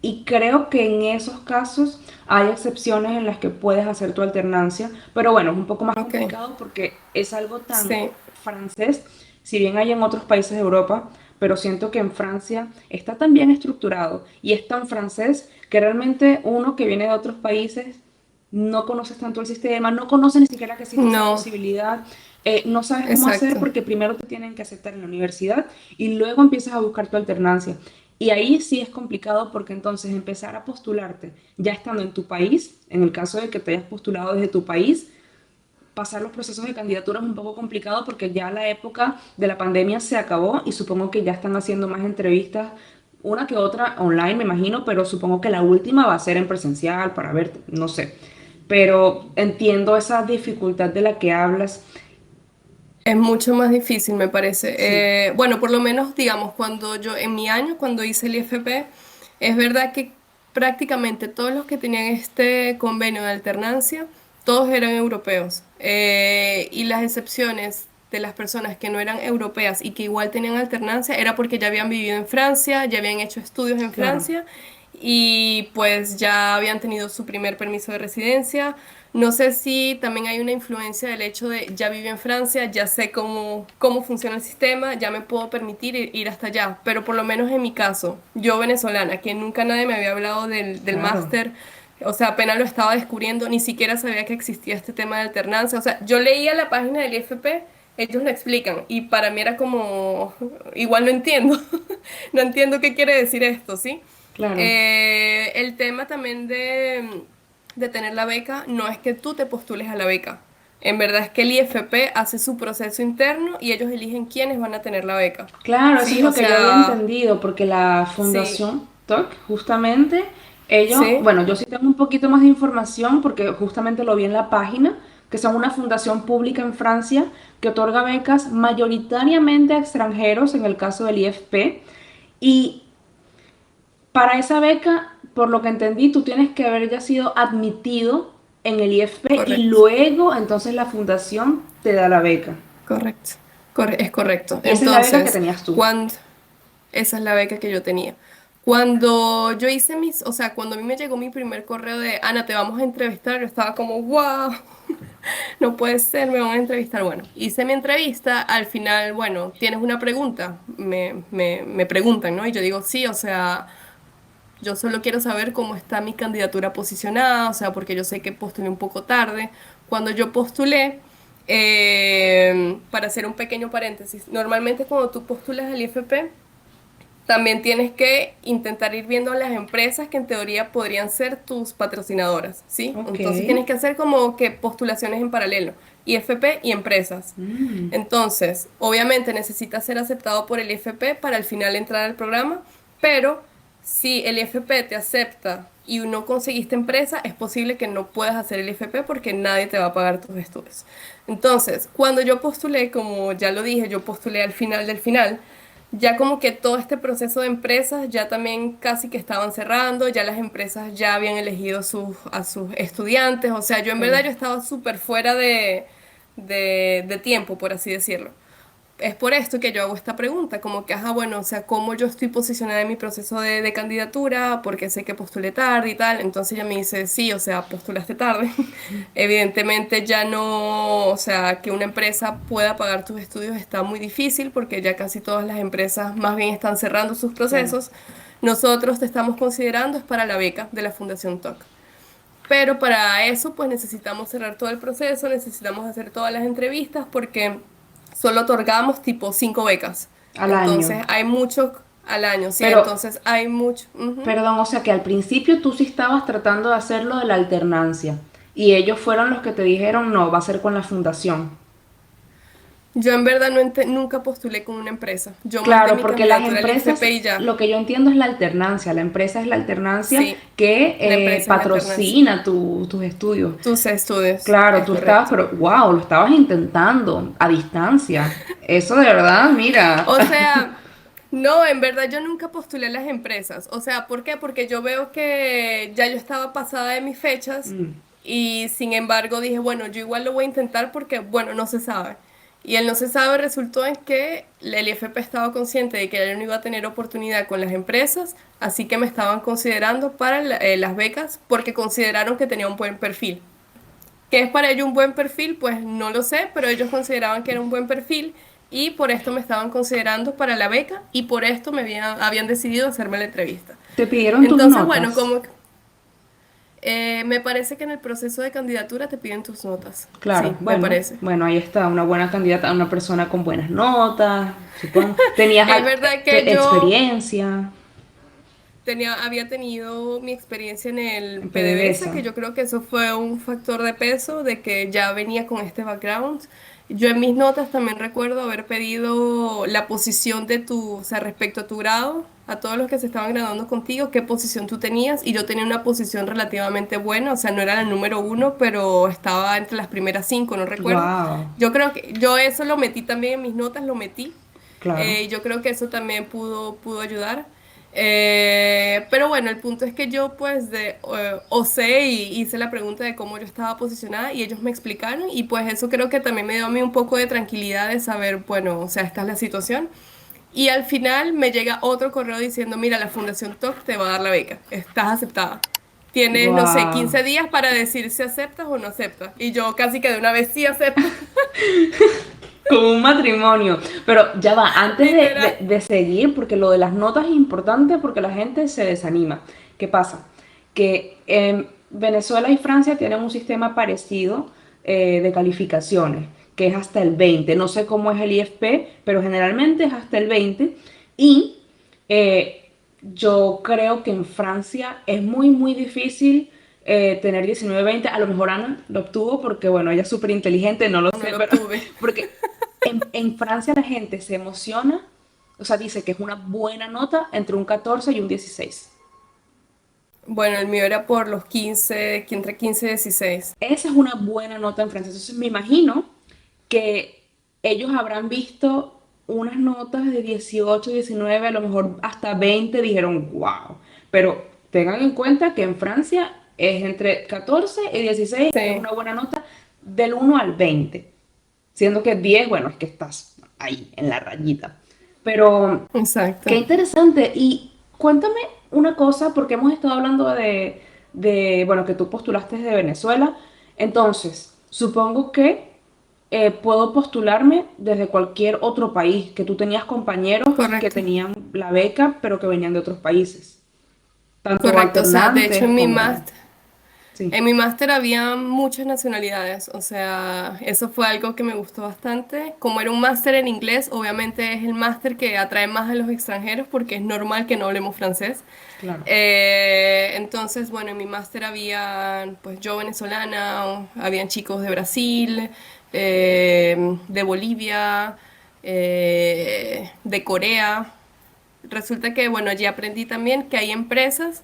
Y creo que en esos casos hay excepciones en las que puedes hacer tu alternancia, pero bueno, es un poco más Ok, complicado porque es algo tan sí, francés, si bien hay en otros países de Europa, pero siento que en Francia está tan bien estructurado y es tan francés que realmente uno que viene de otros países no conoces tanto el sistema, no conoce ni siquiera que existe esa no, posibilidad, no sabes cómo hacer exacto. porque primero te tienen que aceptar en la universidad y luego empiezas a buscar tu alternancia. Y ahí sí es complicado porque entonces empezar a postularte ya estando en tu país, en el caso de que te hayas postulado desde tu país, pasar los procesos de candidatura es un poco complicado porque ya la época de la pandemia se acabó y supongo que ya están haciendo más entrevistas, una que otra online, me imagino, pero supongo que la última va a ser en presencial para ver, no sé. Pero entiendo esa dificultad de la que hablas. Es mucho más difícil, me parece. Sí, Bueno, por lo menos, digamos, cuando yo, en mi año, cuando hice el IFP, es verdad que prácticamente todos los que tenían este convenio de alternancia, todos eran europeos. Y las excepciones de las personas que no eran europeas y que igual tenían alternancia era porque ya habían vivido en Francia, ya habían hecho estudios en claro. Francia y pues ya habían tenido su primer permiso de residencia. No sé si también hay una influencia del hecho de ya vivo en Francia, ya sé cómo funciona el sistema, ya me puedo permitir ir hasta allá. Pero por lo menos en mi caso, yo venezolana, que nunca nadie me había hablado del Claro. máster, o sea, apenas lo estaba descubriendo, ni siquiera sabía que existía este tema de alternancia. O sea, yo leía la página del IFP, ellos lo explican, y para mí era como, igual no entiendo, no entiendo qué quiere decir esto, ¿sí? Claro. El tema también de tener la beca no es que tú te postules a la beca. En verdad es que el IFP hace su proceso interno y ellos eligen quiénes van a tener la beca. Claro, eso es Sí, o lo que yo había sea, entendido, porque la sí, Fundación TOC, justamente, ellos, sí, bueno, yo sí tengo un poquito más de información porque justamente lo vi en la página, que son una fundación pública en Francia que otorga becas mayoritariamente a extranjeros, en el caso del IFP, y para esa beca, por lo que entendí, tú tienes que haber ya sido admitido en el IFP y correcto, luego entonces la fundación te da la beca. correcto, es correcto. Y esa es la beca que Entonces, tenías tú. cuando, esa es la beca que yo tenía. Cuando yo hice o sea, cuando a mí me llegó mi primer correo de Ana, te vamos a entrevistar, yo estaba como, wow, no puede ser, me van a entrevistar. Bueno, hice mi entrevista, al final, bueno, tienes una pregunta, me preguntan, ¿no? Y yo digo, sí, o sea, yo solo quiero saber cómo está mi candidatura posicionada, o sea, porque yo sé que postulé un poco tarde. Cuando yo postulé, para hacer un pequeño paréntesis, normalmente cuando tú postulas al IFP, también tienes que intentar ir viendo las empresas que en teoría podrían ser tus patrocinadoras, ¿sí? Ok. Entonces tienes que hacer como que postulaciones en paralelo, IFP y empresas. Mm. Entonces, obviamente necesitas ser aceptado por el IFP para al final entrar al programa, pero si el IFP te acepta y no conseguiste empresa, es posible que no puedas hacer el IFP porque nadie te va a pagar tus estudios. Entonces, cuando yo postulé, como ya lo dije, yo postulé al final del final, ya como que todo este proceso de empresas ya también casi que estaban cerrando, ya las empresas ya habían elegido a sus estudiantes, o sea, yo en verdad Claro. yo estaba súper fuera de tiempo, por así decirlo. Es por esto que yo hago esta pregunta, como que, ajá, bueno, o sea, cómo yo estoy posicionada en mi proceso de candidatura, porque sé que postulé tarde y tal, entonces ella me dice, sí, o sea, postulaste tarde. Evidentemente ya no, o sea, que una empresa pueda pagar tus estudios está muy difícil, porque ya casi todas las empresas más bien están cerrando sus Claro. procesos. Nosotros te estamos considerando es para la beca de la Fundación TOC. Pero para eso, pues necesitamos cerrar todo el proceso, necesitamos hacer todas las entrevistas porque solo otorgamos tipo 5 becas. Al año. Entonces hay mucho al año, sí, Pero, entonces hay mucho. Ujú. perdón, o sea que al principio tú sí estabas tratando de hacerlo de la alternancia y ellos fueron los que te dijeron, no, va a ser con la fundación. Yo en verdad nunca postulé con una empresa. Yo mandé Claro, mi porque las candidatura al empresas, IFP y ya. lo que yo entiendo es la alternancia. La empresa es la alternancia Sí, que la empresa es la alternancia. patrocina tus estudios. Tus estudios, Claro, es tú estabas, correcto. pero wow, lo estabas intentando a distancia. Eso de verdad, mira. O sea, no, en verdad yo nunca postulé a las empresas. O sea, ¿por qué? Porque yo veo que ya yo estaba pasada de mis fechas Mm, y sin embargo dije, bueno, yo igual lo voy a intentar porque, bueno, no se sabe. Y el no se sabe resultó en que el IFP estaba consciente de que yo no iba a tener oportunidad con las empresas, así que me estaban considerando para las becas porque consideraron que tenía un buen perfil. ¿Qué es para ello un buen perfil? Pues no lo sé, pero ellos consideraban que era un buen perfil y por esto me estaban considerando para la beca y por esto habían decidido hacerme la entrevista. Te pidieron tus Entonces, bueno, notas. me parece que en el proceso de candidatura te piden tus notas. Claro, Sí, me bueno, parece. bueno, ahí está, una buena candidata, una persona con buenas notas, supongo. Tenías Es verdad que yo experiencia había tenido mi experiencia en el en PDVSA, PDVSA. que yo creo que eso fue un factor de peso, de que ya venía con este background. Yo en mis notas también recuerdo haber pedido la posición de o sea, respecto a tu grado, a todos los que se estaban graduando contigo, qué posición tú tenías, y yo tenía una posición relativamente buena, o sea, no era la número uno, pero estaba entre las primeras cinco, no recuerdo. Wow, Yo creo que yo eso lo metí también en mis notas, lo metí. claro. Yo creo que eso también pudo ayudar. Pero bueno, el punto es que yo pues osé y hice la pregunta de cómo yo estaba posicionada y ellos me explicaron y pues eso creo que también me dio a mí un poco de tranquilidad de saber, bueno, o sea, esta es la situación. Y al final me llega otro correo diciendo, mira, la Fundación TOC te va a dar la beca, estás aceptada. Tienes, no sé, Wow. 15 días para decir si aceptas o no aceptas. Y yo casi que de una vez sí acepto, Como un matrimonio. Pero ya va, antes literal. de seguir, porque lo de las notas es importante porque la gente se desanima. ¿Qué pasa? Que Venezuela y Francia tienen un sistema parecido de calificaciones, que es hasta el 20. No sé cómo es el IFP, pero generalmente es hasta el 20. Y yo creo que en Francia es muy, muy difícil tener 19, 20. A lo mejor Ana lo obtuvo porque, bueno, ella es súper inteligente, no lo No sé, lo pero obtuve. porque en Francia la gente se emociona, o sea, dice que es una buena nota entre un 14 y un 16. Bueno, el mío era por los 15, que entre 15 y 16. Esa es una buena nota en Francia. Entonces me imagino que ellos habrán visto unas notas de 18, 19, a lo mejor hasta 20, dijeron, wow. Pero tengan en cuenta que en Francia es entre 14 y 16, es Sí, una buena nota del 1 al 20. Siendo que 10, bueno, es que estás ahí, en la rayita. Pero qué exacto. interesante. Y cuéntame una cosa, porque hemos estado hablando bueno, que tú postulaste desde Venezuela. Entonces, supongo que puedo postularme desde cualquier otro país, que tú tenías compañeros que Correcto. tenían la beca, pero que venían de otros países, tanto Correcto. O sea, de hecho alternantes como... Sí, en mi máster había muchas nacionalidades. O sea, eso fue algo que me gustó bastante. Como era un máster en inglés, obviamente es el máster que atrae más a los extranjeros porque es normal que no hablemos francés. claro. Entonces, bueno, en mi máster había, pues yo venezolana, habían chicos de Brasil, de Bolivia, de Corea. Resulta que, bueno, allí aprendí también que hay empresas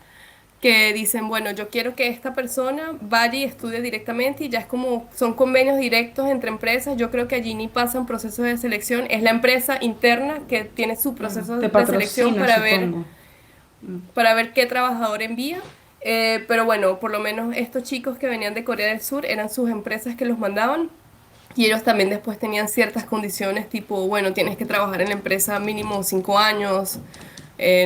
que dicen, bueno, yo quiero que esta persona vaya y estudie directamente y ya es como, son convenios directos entre empresas. Yo creo que allí ni pasan procesos de selección, es la empresa interna que tiene su Claro. proceso Te de selección patrocina, supongo. para ver qué trabajador envía. Pero bueno, por lo menos estos chicos que venían de Corea del Sur eran sus empresas que los mandaban. Y ellos también después tenían ciertas condiciones, tipo, bueno, tienes que trabajar en la empresa mínimo 5 años,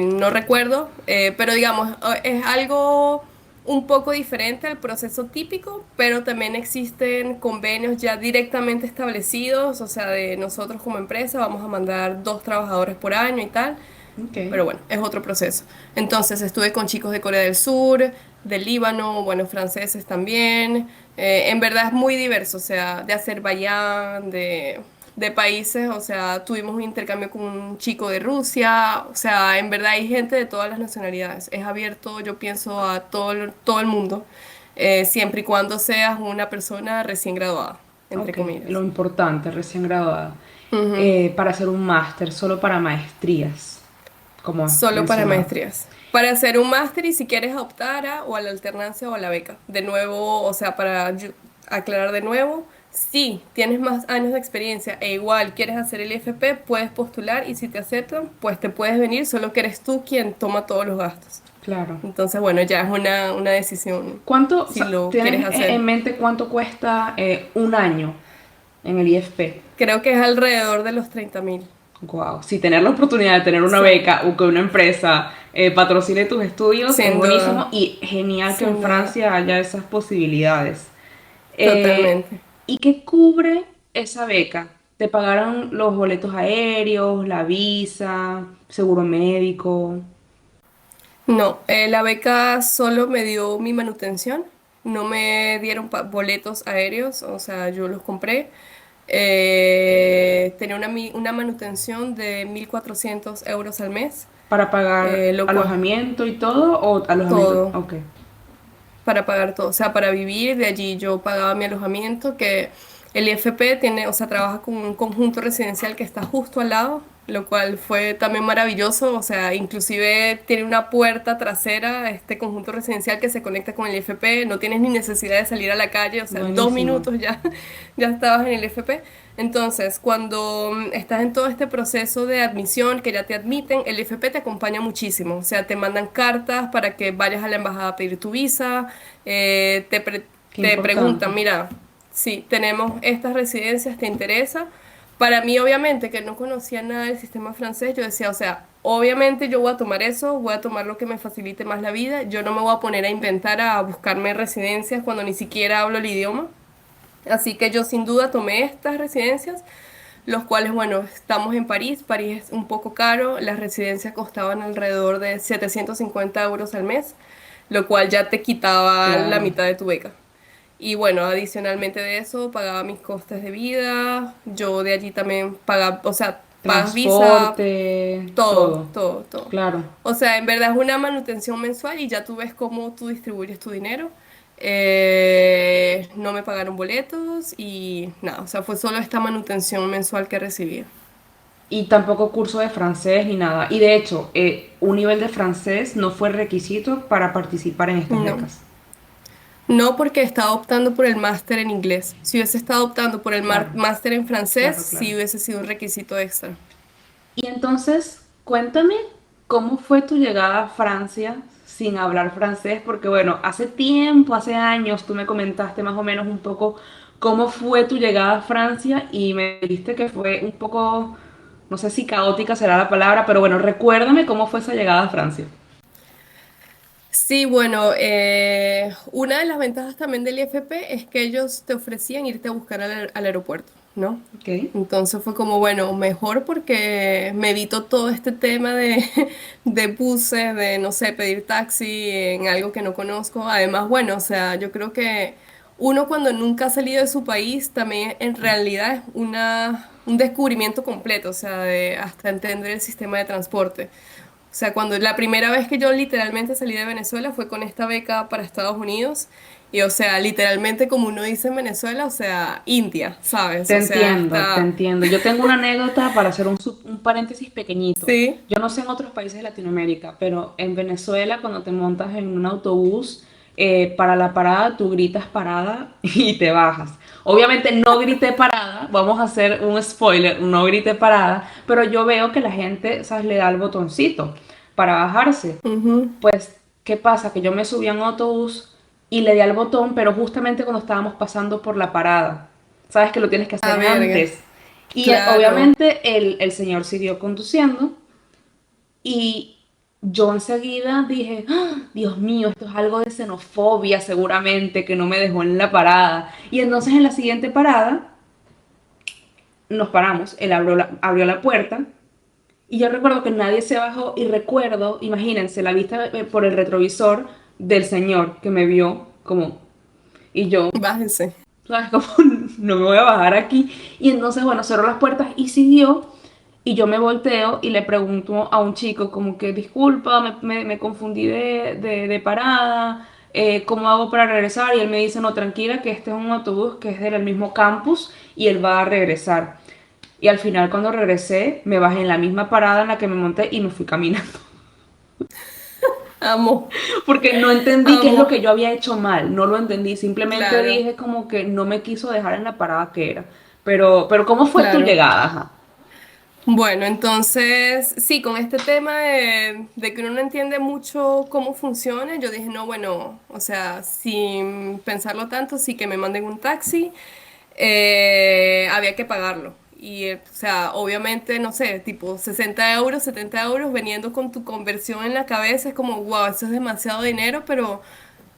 no recuerdo, pero digamos, es algo un poco diferente al proceso típico, pero también existen convenios ya directamente establecidos, o sea, de nosotros como empresa vamos a mandar 2 trabajadores por año y tal. Ok. Pero bueno, es otro proceso. Entonces estuve con chicos de Corea del Sur, del Líbano, bueno, franceses también. En verdad es muy diverso, o sea, de Azerbaiyán, de países, o sea, tuvimos un intercambio con un chico de Rusia, o sea, en verdad hay gente de todas las nacionalidades. Es abierto, yo pienso, a todo el mundo, siempre y cuando seas una persona recién graduada, entre Ok, lo comillas. importante, recién graduada. Ujú. Para hacer un máster, solo para maestrías, como has Solo para mencionado. maestrías. Para hacer un máster y si quieres optar o a la alternancia o a la beca. De nuevo, o sea, aclarar de nuevo, si tienes más años de experiencia e igual quieres hacer el IFP, puedes postular y si te aceptan, pues te puedes venir, solo que eres tú quien toma todos los gastos. Claro. Entonces, bueno, ya es una decisión ¿Cuánto, o si sea, lo quieres tienes hacer. en mente cuánto cuesta un año? en el IFP. Creo que es alrededor de los 30.000. Wow, si tener la oportunidad de tener una Sí, beca o que una empresa patrocine tus estudios es sin duda, buenísimo y genial que en sin duda, Francia haya esas posibilidades. Eh, totalmente. ¿Y qué cubre esa beca? ¿Te pagaron los boletos aéreos, la visa, seguro médico? No, la beca solo me dio mi manutención, no me dieron boletos aéreos, o sea, yo los compré. Tenía una manutención de 1.400 euros al mes, ¿Para pagar lo cual, alojamiento y todo o alojamiento? todo, Ok, para pagar todo, o sea, para vivir, de allí yo pagaba mi alojamiento, que el IFP tiene, o sea, trabaja con un conjunto residencial que está justo al lado, lo cual fue también maravilloso, o sea, inclusive tiene una puerta trasera, este conjunto residencial que se conecta con el IFP, no tienes ni necesidad de salir a la calle, o sea, en dos buenísimo. minutos ya, ya estabas en el IFP. Entonces, cuando estás en todo este proceso de admisión, que ya te admiten, el IFP te acompaña muchísimo. O sea, te mandan cartas para que vayas a la embajada a pedir tu visa, Qué te importante. preguntan, mira, si tenemos estas residencias, ¿te interesa? Para mí, obviamente, que no conocía nada del sistema francés, yo decía, o sea, obviamente yo voy a tomar eso, voy a tomar lo que me facilite más la vida, yo no me voy a poner a inventar, a buscarme residencias cuando ni siquiera hablo el idioma. Así que yo sin duda tomé estas residencias, los cuales, bueno, estamos en París, París es un poco caro, las residencias costaban alrededor de 750 euros al mes, lo cual ya te quitaba la Claro. mitad de tu beca. Y bueno, adicionalmente de eso, pagaba mis costes de vida, yo de allí también pagaba, o sea, pagas visa, Transporte, todo, todo. todo, todo. Claro. O sea, en verdad es una manutención mensual y ya tú ves cómo tú distribuyes tu dinero. No me pagaron boletos y nada, o sea, fue solo esta manutención mensual que recibí. Y tampoco curso de francés ni nada. Y de hecho, un nivel de francés no fue requisito para participar en estas No, becas. no porque estaba optando por el máster en inglés. Si hubiese estado optando por el Claro, máster en francés, claro, claro. sí hubiese sido un requisito extra. Y entonces, cuéntame cómo fue tu llegada a Francia sin hablar francés, porque bueno, hace tiempo, hace años, tú me comentaste más o menos un poco cómo fue tu llegada a Francia y me dijiste que fue un poco, no sé si caótica será la palabra, pero bueno, recuérdame cómo fue esa llegada a Francia. Sí, bueno, una de las ventajas también del IFP es que ellos te ofrecían irte a buscar al aeropuerto, ¿no? Ok. Entonces fue como, bueno, mejor porque me evito todo este tema de, de buses, de, no sé, pedir taxi en algo que no conozco. Además, bueno, o sea, yo creo que uno cuando nunca ha salido de su país también en realidad es un descubrimiento completo, o sea, de hasta entender el sistema de transporte. O sea, cuando la primera vez que yo literalmente salí de Venezuela fue con esta beca para Estados Unidos. Y o sea, literalmente como uno dice en Venezuela, o sea, India, ¿sabes? Te O sea, entiendo, te hasta... entiendo. Yo tengo una anécdota para hacer un paréntesis pequeñito. Sí, Yo no sé en otros países de Latinoamérica, pero en Venezuela cuando te montas en un autobús, para la parada tú gritas parada y te bajas. Obviamente no grité parada, vamos a hacer un spoiler, no grité parada, pero yo veo que la gente, ¿sabes? Le da el botoncito para bajarse. ujú. Pues, ¿qué pasa? Que yo me subí a un autobús y le di al botón, pero justamente cuando estábamos pasando por la parada. Sabes que lo tienes que A hacer verga, antes. Y claro. obviamente el señor siguió conduciendo y yo enseguida dije, "Ah, Dios mío, esto es algo de xenofobia seguramente que no me dejó en la parada". Y entonces en la siguiente parada nos paramos, él abrió la puerta y yo recuerdo que nadie se bajó y recuerdo, imagínense, la vista por el retrovisor del señor que me vio como, y yo, Bájense. ¿sabes? Como no me voy a bajar aquí. Y entonces, bueno, cerró las puertas y siguió. Y yo me volteo y le pregunto a un chico como que, disculpa, me confundí de parada, ¿cómo hago para regresar? Y él me dice, no, tranquila, que este es un autobús que es del mismo campus y él va a regresar. Y al final cuando regresé, me bajé en la misma parada en la que me monté y me fui caminando. Amo, Porque no entendí qué es lo amo. que yo había hecho mal, no lo entendí, simplemente Claro, dije como que no me quiso dejar en la parada que era. Pero ¿cómo fue tu claro. llegada? Ajá. Bueno, entonces, sí, con este tema de que uno no entiende mucho cómo funciona, yo dije, no, bueno, o sea, sin pensarlo tanto, sí que me manden un taxi. había que pagarlo. Y, o sea, obviamente, no sé, tipo 60 euros, 70 euros, veniendo con tu conversión en la cabeza, es como, wow, eso es demasiado dinero, pero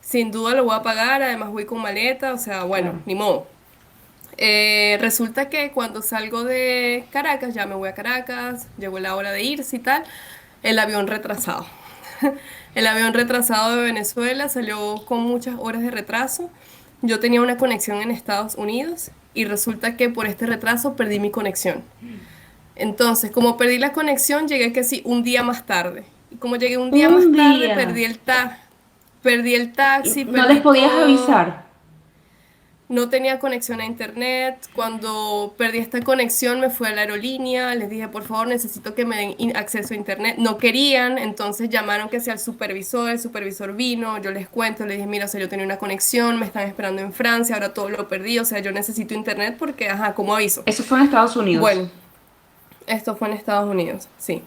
sin duda lo voy a pagar, además voy con maleta, o sea, bueno, Claro. ni modo. Resulta que cuando salgo de Caracas, ya me voy a Caracas, llegó la hora de irse y tal, el avión retrasado. El avión retrasado de Venezuela salió con muchas horas de retraso. Yo tenía una conexión en Estados Unidos y resulta que por este retraso perdí mi conexión. Entonces, como perdí la conexión, llegué que sí, un día más tarde. Y como llegué un día Un más tarde, día. perdí el taxi, ¿No les perdí podías todo. avisar? No tenía conexión a internet. Cuando perdí esta conexión me fui a la aerolínea, les dije, por favor, necesito que me den acceso a internet. No querían, entonces llamaron que sea el supervisor vino, yo les cuento, les dije, mira, o sea, yo tenía una conexión, me están esperando en Francia, ahora todo lo perdí, o sea, yo necesito internet porque, ajá, ¿cómo aviso? Eso fue en Estados Unidos. Bueno, esto fue en Estados Unidos, sí.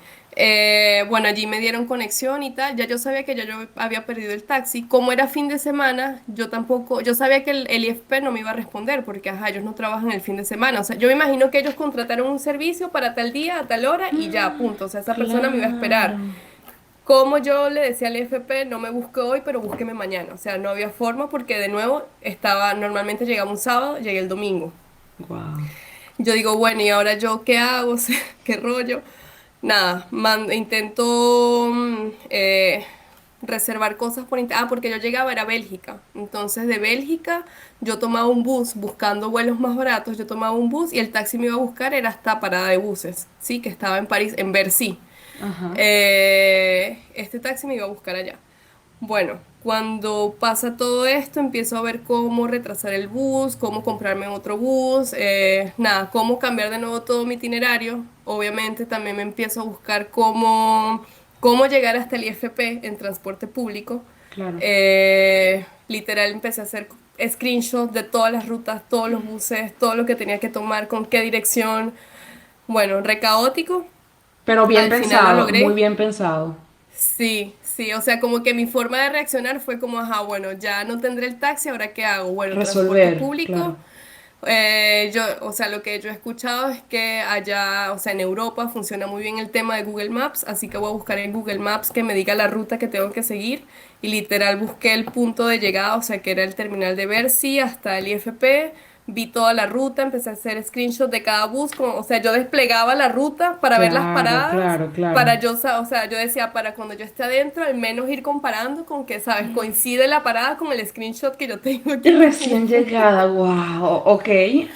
Bueno, allí me dieron conexión y tal. Ya yo sabía que ya yo había perdido el taxi. Como era fin de semana, yo tampoco, yo sabía que el IFP no me iba a responder porque, ajá, ellos no trabajan el fin de semana. O sea, yo me imagino que ellos contrataron un servicio para tal día, a tal hora y ya, punto. O sea, esa persona me iba a esperar. Claro. Como yo le decía al IFP, no me busque hoy, pero búsqueme mañana. O sea, no había forma porque de nuevo normalmente llegaba un sábado, llegué el domingo. Wow. Yo digo, bueno, ¿y ahora yo qué hago? O sea, ¿qué rollo? Nada, intento reservar cosas por internet. Ah, porque yo llegaba, era Bélgica. Entonces de Bélgica yo tomaba un bus buscando vuelos más baratos. Yo tomaba un bus y el taxi me iba a buscar, era hasta parada de buses, ¿sí? Que estaba en París, en Bercy. Ajá. Este taxi me iba a buscar allá. Bueno, cuando pasa todo esto, empiezo a ver cómo retrasar el bus, cómo comprarme otro bus, nada, cómo cambiar de nuevo todo mi itinerario. Obviamente también me empiezo a buscar cómo llegar hasta el IFP en transporte público. Claro. Literal empecé a hacer screenshots de todas las rutas, todos los buses, todo lo que tenía que tomar, con qué dirección. Bueno, re caótico. Pero bien Al final lo pensado, muy logré. bien pensado. Sí, sí, o sea, como que mi forma de reaccionar fue como, ajá, bueno, ya no tendré el taxi, ¿ahora qué hago? Bueno, transporte Resolver, claro. público. O sea, lo que yo he escuchado es que allá, o sea, en Europa funciona muy bien el tema de Google Maps, así que voy a buscar en Google Maps que me diga la ruta que tengo que seguir y literal busqué el punto de llegada, o sea, que era el terminal de Bercy hasta el IFP. Vi toda la ruta, empecé a hacer screenshots de cada bus, o sea, yo desplegaba la ruta para ver las Claro, paradas, claro, claro. para yo, o sea, yo decía, para cuando yo esté adentro, al menos ir comparando con que, ¿sabes? Coincide la parada con el screenshot que yo tengo aquí Y en mi recién teléfono. llegada, wow, ok.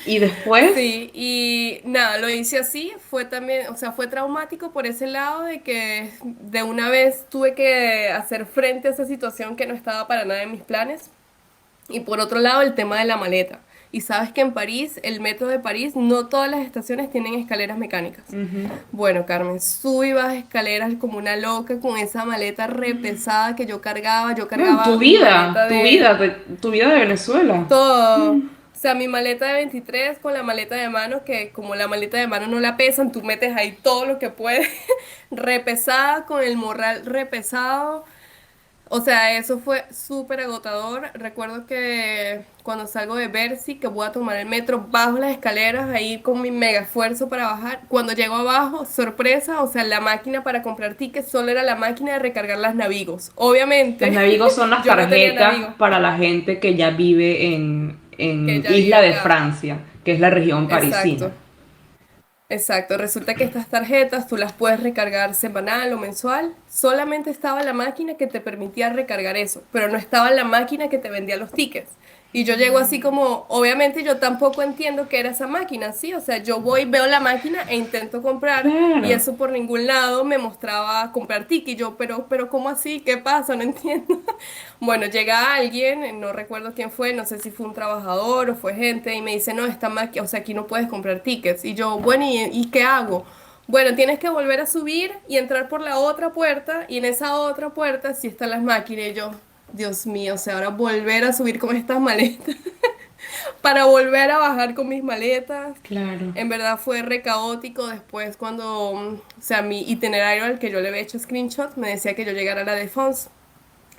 Y después, Sí, y nada, lo hice así, fue también, o sea, fue traumático por ese lado de que de una vez tuve que hacer frente a esa situación que no estaba para nada en mis planes. Y por otro lado, el tema de la maleta. Y sabes que en París, el metro de París, no todas las estaciones tienen escaleras mecánicas. ujú. Bueno, Carmen, subí y bajé escaleras como una loca con esa maleta re pesada que yo cargaba. Yo No, cargaba mi maleta de tu vida de Venezuela. todo. O sea, mi maleta de 23 con la maleta de mano, que como la maleta de mano no la pesan, tú metes ahí todo lo que puedes. Re pesada, con el morral re pesado. O sea, eso fue súper agotador. Recuerdo que cuando salgo de Bercy, que voy a tomar el metro, bajo las escaleras ahí con mi mega esfuerzo para bajar. Cuando llego abajo, sorpresa, o sea, la máquina para comprar tickets solo era la máquina de recargar las Navigos. Las Obviamente, Navigo son las yo no tenía tarjetas Navigo, para la gente que ya vive que en ya vive Isla de acá. Francia, que es la región parisina. Exacto. Exacto, resulta que estas tarjetas tú las puedes recargar semanal o mensual. Solamente estaba la máquina que te permitía recargar eso, pero no estaba la máquina que te vendía los tickets. Y yo llego así como, obviamente yo tampoco entiendo qué era esa máquina, ¿sí? O sea, yo voy, veo la máquina e intento comprar y Claro. eso por ningún lado me mostraba comprar ticket. Y yo, pero ¿cómo así? ¿Qué pasa? No entiendo. Bueno, llega alguien, no recuerdo quién fue, no sé si fue un trabajador o fue gente, y me dice, no, esta máquina, o sea, aquí no puedes comprar tickets. Y yo, bueno, ¿y qué hago? Bueno, tienes que volver a subir y entrar por la otra puerta, y en esa otra puerta sí están las máquinas. Y yo, Dios mío, o sea, ahora volver a subir con estas maletas, para volver a bajar con mis maletas. Claro. En verdad fue re caótico después cuando, o sea, mi itinerario al que yo le había hecho screenshot me decía que yo llegara a la Défense.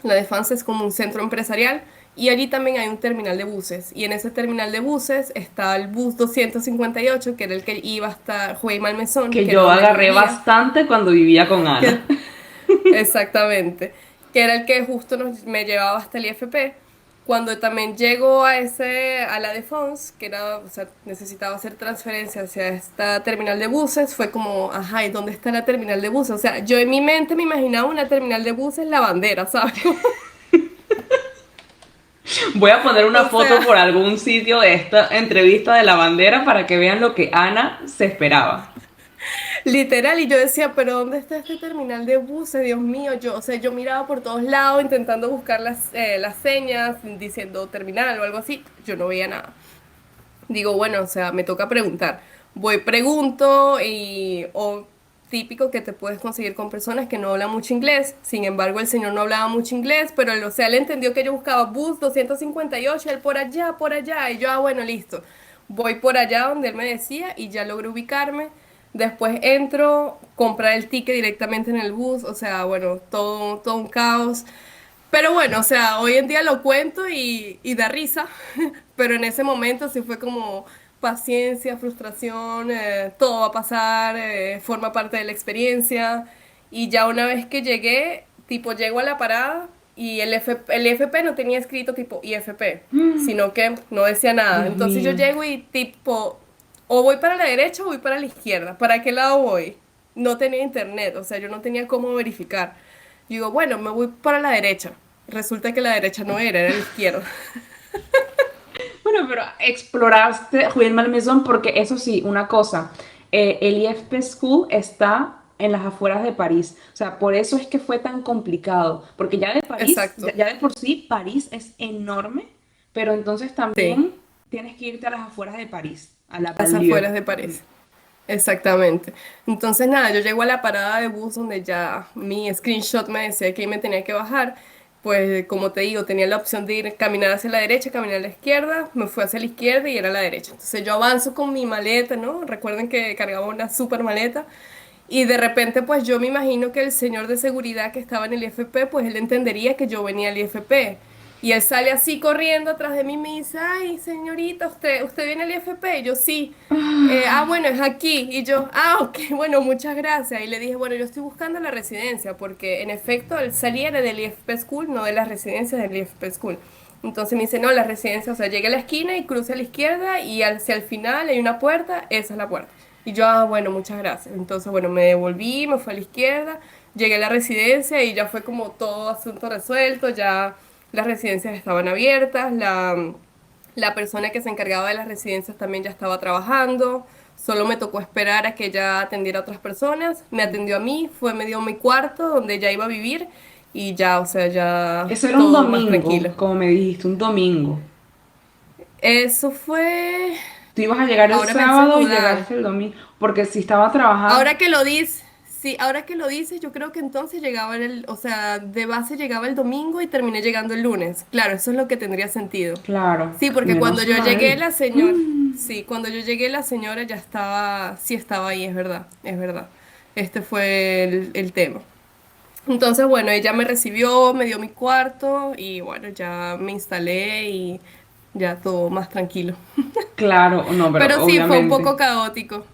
La Défense es como un centro empresarial y allí también hay un terminal de buses. Y en ese terminal de buses está el bus 258, que era el que iba hasta Juey Malmezón, Que que era yo donde yo agarré vivía. bastante cuando vivía con Ana. Que, exactamente. Que era el que justo me llevaba hasta el IFP. Cuando también llego a la Défense, que era, o sea, necesitaba hacer transferencia hacia esta terminal de buses, fue como, ajá, ¿y dónde está la terminal de buses? O sea, yo en mi mente me imaginaba una terminal de buses La Bandera, ¿sabes? Voy a poner una O foto sea, por algún sitio de esta entrevista de la bandera para que vean lo que Ana se esperaba. literal, y yo decía, pero ¿dónde está este terminal de buses? Dios mío, yo, o sea, yo miraba por todos lados intentando buscar las señas, diciendo terminal o algo así, yo no veía nada. Digo, bueno, o sea, me toca preguntar. Voy, pregunto y, o típico que te puedes conseguir con personas que no hablan mucho inglés. Sin embargo, el señor no hablaba mucho inglés, pero o sea, él entendió que yo buscaba bus 258, él por allá, y yo, ah, bueno, listo. Voy por allá donde él me decía y ya logré ubicarme. Después entro, comprar el ticket directamente en el bus, o sea, bueno, todo un caos. Pero bueno, o sea, hoy en día lo cuento y da risa, pero en ese momento sí fue como paciencia, frustración, todo va a pasar, forma parte de la experiencia. Y ya una vez que llegué, tipo, llego a la parada y el IFP no tenía escrito tipo IFP, sino que no decía nada. Dios Entonces yo mío. llego y tipo, o voy para la derecha o voy para la izquierda. ¿Para qué lado voy? No tenía internet, o sea, yo no tenía cómo verificar. Yo digo, bueno, me voy para la derecha. Resulta que la derecha no era la izquierda. Bueno, pero exploraste Julián Malmaison porque eso sí, una cosa, el IFP School está en las afueras de París. O sea, por eso es que fue tan complicado, porque ya de París, Exacto, ya de por sí, París es enorme, pero entonces sí, también tienes que irte a las afueras de París, a la las banlieue. afueras de París. Exactamente. Entonces, nada, yo llego a la parada de bus donde ya mi screenshot me decía que ahí me tenía que bajar. Pues, como te digo, tenía la opción de ir caminar hacia la derecha, caminar a la izquierda. Me fui hacia la izquierda y era la derecha. Entonces, yo avanzo con mi maleta, ¿no? Recuerden que cargaba una super maleta. Y de repente, pues yo me imagino que el señor de seguridad que estaba en el IFP, pues él entendería que yo venía al IFP. Y él sale así corriendo atrás de mí y me dice, ay, señorita, ¿usted viene al IFP? Y yo sí. Bueno, es aquí. Y yo, ok, bueno, muchas gracias. Y le dije, bueno, yo estoy buscando la residencia, porque en efecto él salía del IFP School, no de las residencias del IFP School. Entonces me dice, no, la residencia, o sea, llegué a la esquina y cruce a la izquierda y hacia el final hay una puerta, esa es la puerta. Y yo, bueno, muchas gracias. Entonces, bueno, me devolví, me fui a la izquierda, llegué a la residencia y ya fue como todo asunto resuelto, ya las residencias estaban abiertas, la persona que se encargaba de las residencias también ya estaba trabajando, solo me tocó esperar a que ella atendiera a otras personas, me atendió a mí, me dio mi cuarto donde ya iba a vivir y ya, o sea, ya Eso era un todo más domingo, tranquilo. como me dijiste, un domingo. Eso fue, Tú ibas a llegar el ahora me haces sábado y dudar. llegaste el domingo, porque si estaba trabajando, Ahora que lo dices, sí, ahora que lo dices, yo creo que entonces llegaba o sea, de base llegaba el domingo y terminé llegando el lunes. Claro, eso es lo que tendría sentido. claro, Sí, porque cuando menos yo llegué, mal. la señora, sí, cuando yo llegué, la señora ya estaba, sí estaba ahí, es verdad, es verdad. Este fue el tema. Entonces, bueno, ella me recibió, me dio mi cuarto y bueno, ya me instalé y ya todo más tranquilo. Claro, no, pero Pero sí, fue un obviamente. poco caótico.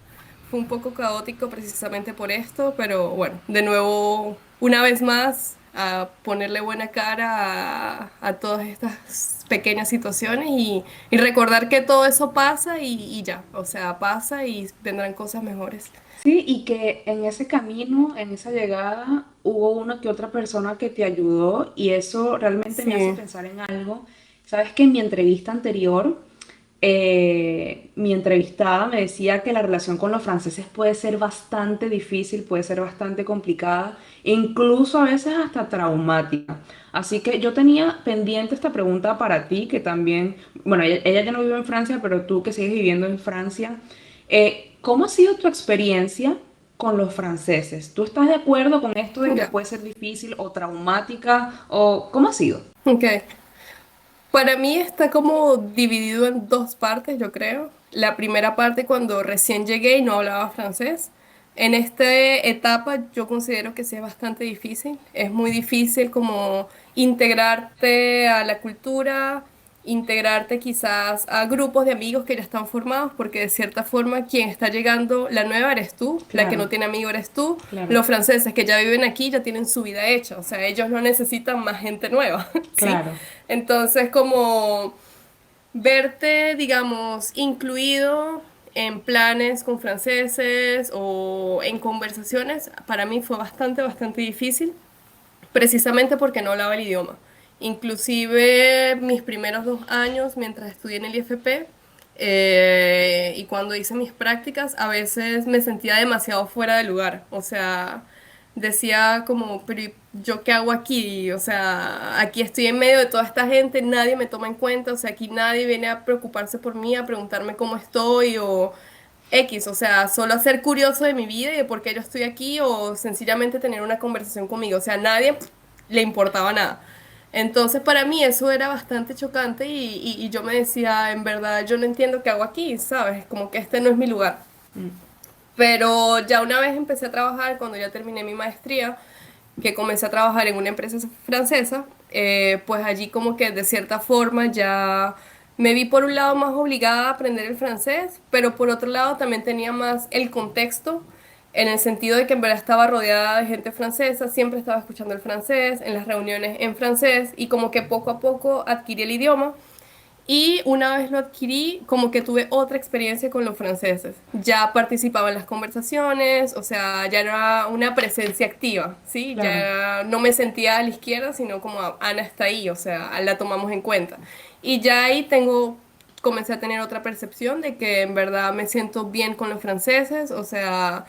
Fue un poco caótico precisamente por esto, pero bueno, de nuevo, una vez más, a ponerle buena cara a todas estas pequeñas situaciones y recordar que todo eso pasa y ya, o sea, pasa y vendrán cosas mejores. Sí, y que en ese camino, en esa llegada, hubo una que otra persona que te ayudó y eso realmente me hace Sí, pensar en algo. Sabes que en mi entrevista anterior, mi entrevistada me decía que la relación con los franceses puede ser bastante difícil, puede ser bastante complicada, e incluso a veces hasta traumática. Así que yo tenía pendiente esta pregunta para ti, que también, bueno, ella ya no vive en Francia, pero tú que sigues viviendo en Francia, ¿cómo ha sido tu experiencia con los franceses? ¿Tú estás de acuerdo con esto de que ya, puede ser difícil o traumática? ¿O cómo ha sido? ok. Para mí está como dividido en dos partes, yo creo. La primera parte cuando recién llegué y no hablaba francés. En esta etapa yo considero que sí es bastante difícil. Es muy difícil como integrarte a la cultura, integrarte quizás a grupos de amigos que ya están formados, porque de cierta forma quien está llegando, la nueva eres tú, la que Claro, no tiene amigo eres tú. claro, Los franceses que ya viven aquí ya tienen su vida hecha, o sea, ellos no necesitan más gente nueva, ¿sí? claro, Entonces como verte, digamos, incluido en planes con franceses o en conversaciones, para mí fue bastante difícil, precisamente porque no hablaba el idioma. Inclusive mis primeros 2 años mientras estudié en el IFP y cuando hice mis prácticas, a veces me sentía demasiado fuera de lugar. O sea, decía como, pero ¿y yo qué hago aquí? O sea, aquí estoy en medio de toda esta gente, nadie me toma en cuenta, o sea, aquí nadie viene a preocuparse por mí, a preguntarme cómo estoy o X, o sea, solo a ser curioso de mi vida y de por qué yo estoy aquí o sencillamente tener una conversación conmigo, o sea, a nadie le importaba nada. Entonces para mí eso era bastante chocante y yo me decía, en verdad, yo no entiendo qué hago aquí, ¿sabes? Como que este no es mi lugar. mm, Pero ya una vez empecé a trabajar, cuando ya terminé mi maestría, que comencé a trabajar en una empresa francesa, pues allí como que de cierta forma ya me vi por un lado más obligada a aprender el francés, pero por otro lado también tenía más el contexto, en el sentido de que en verdad estaba rodeada de gente francesa, siempre estaba escuchando el francés, en las reuniones en francés, y como que poco a poco adquirí el idioma. Y una vez lo adquirí, como que tuve otra experiencia con los franceses. Ya participaba en las conversaciones, o sea, ya era una presencia activa, ¿sí? claro. Ya no me sentía a la izquierda, sino como Ana está ahí, o sea, la tomamos en cuenta. Y ya ahí comencé a tener otra percepción de que en verdad me siento bien con los franceses, o sea,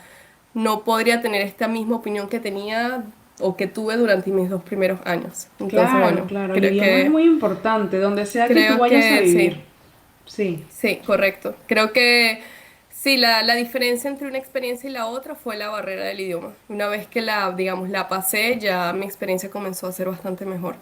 no podría tener esta misma opinión que tenía o que tuve durante mis 2 primeros años. Entonces, Claro, bueno, claro, el idioma es muy importante, donde sea que tú creo vayas a que sí. vivir. Sí, Sí, correcto. Creo que sí, la diferencia entre una experiencia y la otra fue la barrera del idioma. Una vez que digamos, la pasé, ya mi experiencia comenzó a ser bastante mejor.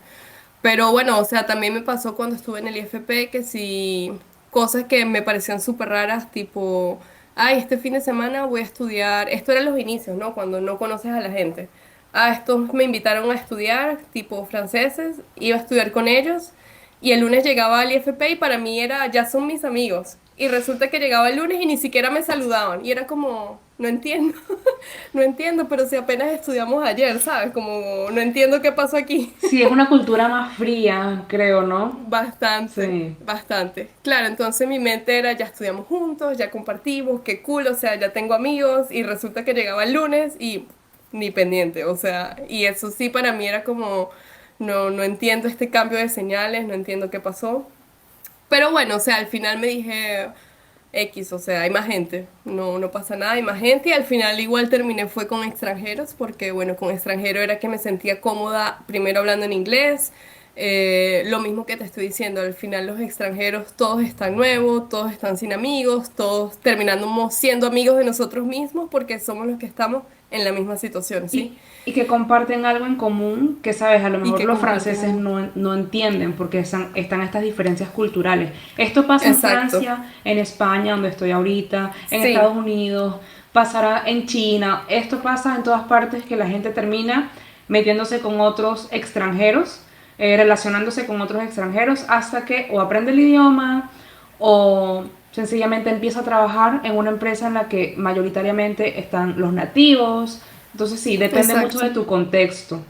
Pero bueno, o sea, también me pasó cuando estuve en el IFP que sí, cosas que me parecían súper raras, tipo, ay, este fin de semana voy a estudiar, esto eran los inicios, ¿no? Cuando no conoces a la gente. Ah, estos me invitaron a estudiar, tipo franceses, iba a estudiar con ellos y el lunes llegaba al IFP y para mí era, ya son mis amigos. Y resulta que llegaba el lunes y ni siquiera me saludaban. Y era como, no entiendo, no entiendo, pero si apenas estudiamos ayer, ¿sabes? Como, no entiendo qué pasó aquí. sí, es una cultura más fría, creo, ¿no? Bastante, Sí, bastante. Claro, entonces mi mente era, ya estudiamos juntos, ya compartimos, qué cool, o sea, ya tengo amigos y resulta que llegaba el lunes y ni pendiente, o sea, y eso sí para mí era como, no entiendo este cambio de señales, no entiendo qué pasó. Pero bueno, o sea, al final me dije X, o sea, hay más gente, no pasa nada, hay más gente y al final igual terminé fue con extranjeros porque bueno, con extranjero era que me sentía cómoda primero hablando en inglés, lo mismo que te estoy diciendo, al final los extranjeros todos están nuevos, todos están sin amigos, todos terminamos siendo amigos de nosotros mismos porque somos los que estamos en la misma situación, ¿sí? y que comparten algo en común que, sabes, a lo Y mejor que los comparten franceses algo. no entienden porque están estas diferencias culturales. Esto pasa en Exacto. Francia, en España, donde estoy ahorita, en Sí, Estados Unidos, pasará en China. Esto pasa en todas partes que la gente termina metiéndose con otros extranjeros, relacionándose con otros extranjeros hasta que o aprende el idioma o sencillamente empieza a trabajar en una empresa en la que mayoritariamente están los nativos. Entonces sí, depende mucho de exacto. tu contexto.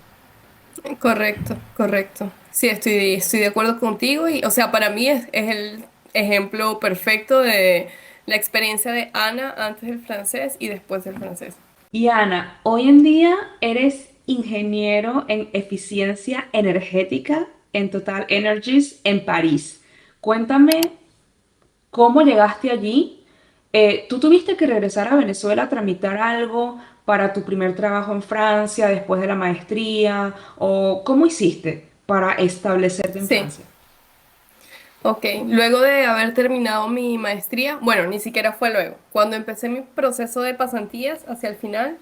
Correcto, correcto. Sí, estoy de acuerdo contigo y, o sea, para mí es el ejemplo perfecto de la experiencia de Ana antes del francés y después del francés. Y Ana, hoy en día eres ingeniero en eficiencia energética en Total Energies en París. Cuéntame cómo llegaste allí. ¿Tú tuviste que regresar a Venezuela a tramitar algo para tu primer trabajo en Francia después de la maestría? ¿O cómo hiciste para establecerte en Sí, Francia? ok. Luego de haber terminado mi maestría, bueno, ni siquiera fue luego. Cuando empecé mi proceso de pasantías hacia el final,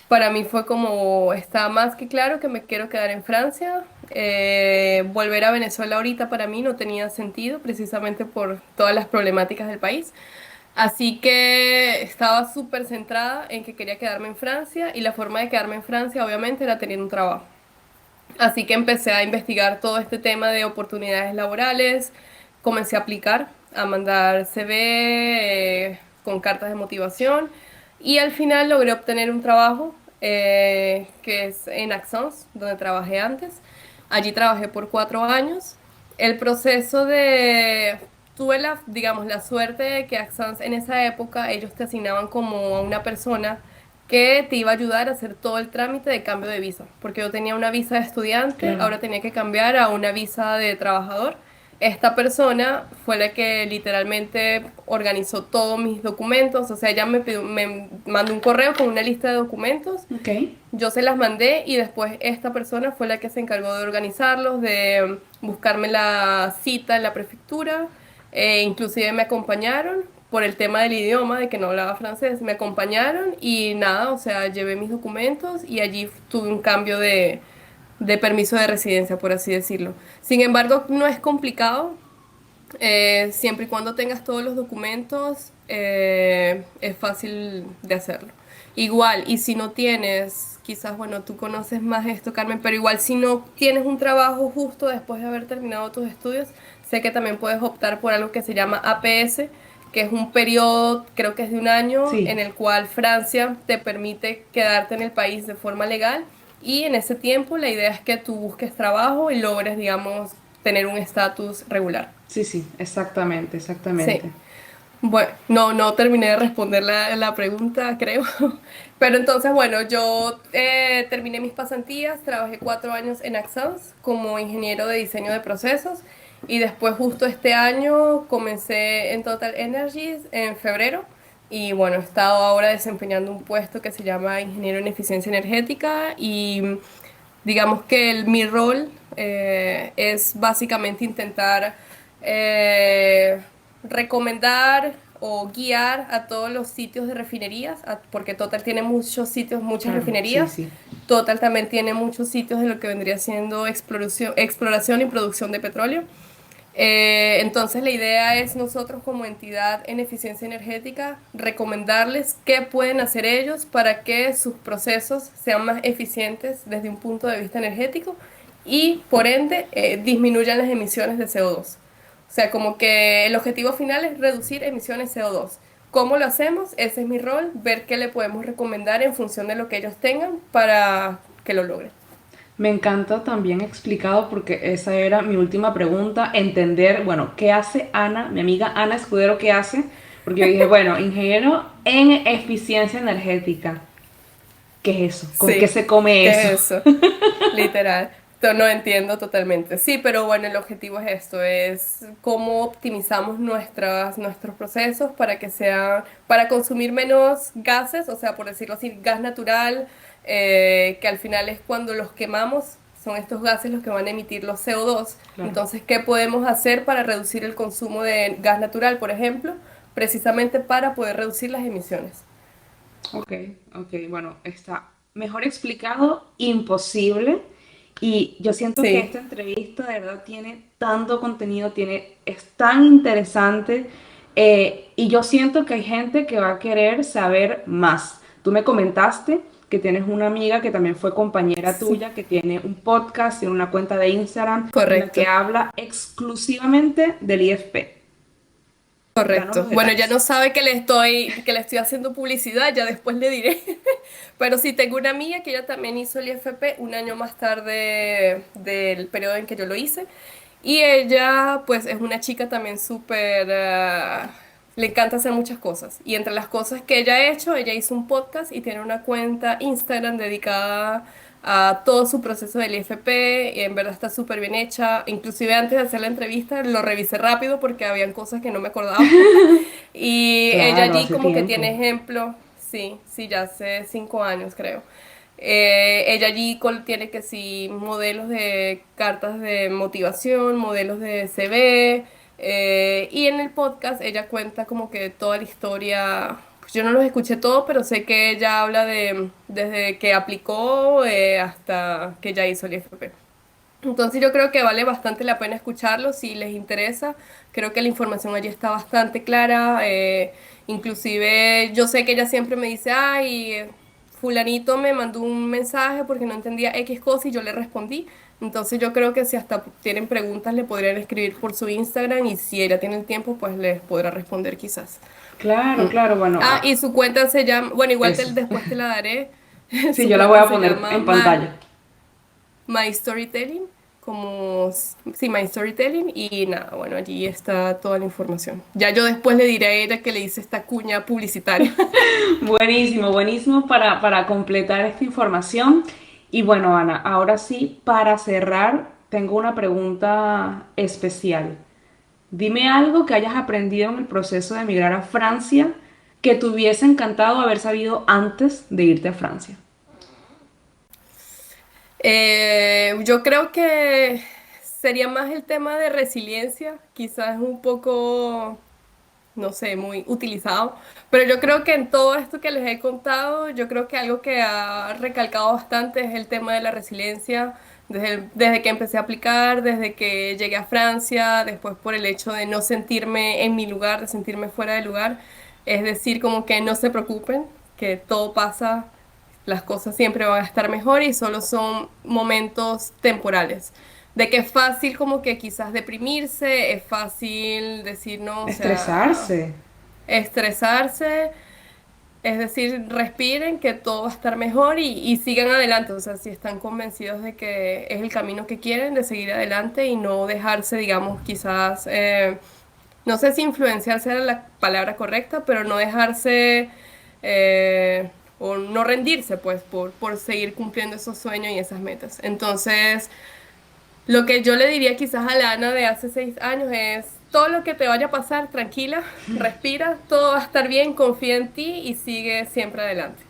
para mí fue como, está más que claro que me quiero quedar en Francia. Volver a Venezuela ahorita para mí no tenía sentido, precisamente por todas las problemáticas del país. Así que estaba súper centrada en que quería quedarme en Francia y la forma de quedarme en Francia obviamente era teniendo un trabajo. Así que empecé a investigar todo este tema de oportunidades laborales, comencé a aplicar, a mandar CV con cartas de motivación y al final logré obtener un trabajo que es en Axons, donde trabajé antes. Allí trabajé por 4 años. El proceso de... Tuve la, digamos, la suerte de que Axons en esa época ellos te asignaban como a una persona que te iba a ayudar a hacer todo el trámite de cambio de visa, porque yo tenía una visa de estudiante, Claro. ahora tenía que cambiar a una visa de trabajador. Esta persona fue la que literalmente organizó todos mis documentos, o sea, ella me mandó un correo con una lista de documentos, Ok. yo se las mandé y después esta persona fue la que se encargó de organizarlos, de buscarme la cita en la prefectura, inclusive me acompañaron por el tema del idioma, de que no hablaba francés, me acompañaron y nada, o sea, llevé mis documentos y allí tuve un cambio de permiso de residencia, por así decirlo. Sin embargo, no es complicado, siempre y cuando tengas todos los documentos, es fácil de hacerlo. Igual, y si no tienes, quizás, bueno, tú conoces más esto, Carmen, pero igual si no tienes un trabajo justo después de haber terminado tus estudios, sé que también puedes optar por algo que se llama APS, que es un periodo, creo que es de un año, en Sí. el cual Francia te permite quedarte en el país de forma legal y en ese tiempo la idea es que tú busques trabajo y logres, digamos, tener un estatus regular. Sí, sí, exactamente, Sí. exactamente. Bueno, no terminé de responder la pregunta, creo. Pero entonces, bueno, yo terminé mis pasantías, trabajé 4 años en Axons como ingeniero de diseño de procesos y después justo este año comencé en Total Energies en febrero y bueno, he estado ahora desempeñando un puesto que se llama ingeniero en eficiencia energética y digamos que mi rol es básicamente intentar eh, recomendar o guiar a todos los sitios de refinerías, porque Total tiene muchos sitios, muchas Claro, sí, refinerías. sí. Total también tiene muchos sitios de lo que vendría siendo exploración y producción de petróleo. Entonces la idea es nosotros como entidad en eficiencia energética recomendarles qué pueden hacer ellos para que sus procesos sean más eficientes desde un punto de vista energético y por ende disminuyan las emisiones de CO2. O sea, como que el objetivo final es reducir emisiones CO2. ¿Cómo lo hacemos? Ese es mi rol, ver qué le podemos recomendar en función de lo que ellos tengan para que lo logren. Me encanta también explicado porque esa era mi última pregunta, entender, bueno, ¿qué hace Ana, mi amiga Ana Escudero, qué hace? Porque yo dije, bueno, ingeniero en eficiencia energética, ¿qué es eso? ¿Con qué Sí, se come eso? ¿qué es eso? Literal. No entiendo totalmente. Sí, pero bueno, el objetivo es esto, es cómo optimizamos nuestros procesos para que sean, para consumir menos gases, o sea, por decirlo así, gas natural, que al final es cuando los quemamos, son estos gases los que van a emitir los CO2. Claro. Entonces, ¿qué podemos hacer para reducir el consumo de gas natural, por ejemplo? Precisamente para poder reducir las emisiones. Ok, ok, bueno, está mejor explicado, imposible. Y yo siento que Sí. esta entrevista de verdad tiene tanto contenido, es tan interesante. Y yo siento que hay gente que va a querer saber más. Tú me comentaste que tienes una amiga que también fue compañera Sí, tuya, que tiene un podcast, tiene una cuenta de Instagram en la que correcto. habla exclusivamente del IFP. Danos Correcto. los Bueno, ya detalles. no sabe que le estoy haciendo publicidad, ya después le diré. Pero sí, tengo una amiga que ella también hizo el IFP un año más tarde del periodo en que yo lo hice. Y ella, pues, es una chica también súper... le encanta hacer muchas cosas. Y entre las cosas que ella ha hecho, ella hizo un podcast y tiene una cuenta Instagram dedicada a todo su proceso del IFP y en verdad está súper bien hecha. Inclusive antes de hacer la entrevista lo revisé rápido porque habían cosas que no me acordaba. Y ella Claro, allí hace como que tiempo. tiene ejemplo, sí, sí, ya hace 5 años creo. Ella allí tiene que sí modelos de cartas de motivación, modelos de CV, y en el podcast ella cuenta como que toda la historia, pues yo no los escuché todos, pero sé que ella habla de desde que aplicó hasta que ya hizo el IFP. Entonces yo creo que vale bastante la pena escucharlo si les interesa. Creo que la información allí está bastante clara. Inclusive yo sé que ella siempre me dice, ay, fulanito me mandó un mensaje porque no entendía X cosa y yo le respondí. Entonces yo creo que si hasta tienen preguntas le podrían escribir por su Instagram y si ella tiene el tiempo pues les podrá responder quizás. Claro, claro, bueno, Y su cuenta se llama, bueno, igual eso. después te la daré. Sí, Su yo la voy cuenta a se poner llama en pantalla. My Storytelling, como, sí, My Storytelling, y nada, bueno, allí está toda la información. Ya yo después le diré a ella que le hice esta cuña publicitaria. Buenísimo, buenísimo para completar esta información. Y bueno, Ana, ahora sí, para cerrar, tengo una pregunta especial. Dime algo que hayas aprendido en el proceso de emigrar a Francia que te hubiese encantado haber sabido antes de irte a Francia. Yo creo que sería más el tema de resiliencia, quizás un poco, no sé, muy utilizado, pero yo creo que en todo esto que les he contado, yo creo que algo que ha recalcado bastante es el tema de la resiliencia, desde que empecé a aplicar, desde que llegué a Francia, después por el hecho de no sentirme en mi lugar, de sentirme fuera de lugar, es decir, como que no se preocupen, que todo pasa, las cosas siempre van a estar mejor y solo son momentos temporales. De que es fácil como que quizás deprimirse, es fácil decir no, o sea, Estresarse. estresarse, es decir, respiren que todo va a estar mejor y sigan adelante, o sea, si están convencidos de que es el camino que quieren, de seguir adelante y no dejarse, digamos, quizás, no sé si influenciarse era la palabra correcta, pero no dejarse o no rendirse, pues, por seguir cumpliendo esos sueños y esas metas. Entonces, lo que yo le diría quizás a la Ana de hace 6 años es, todo lo que te vaya a pasar, tranquila, respira, todo va a estar bien, confía en ti y sigue siempre adelante.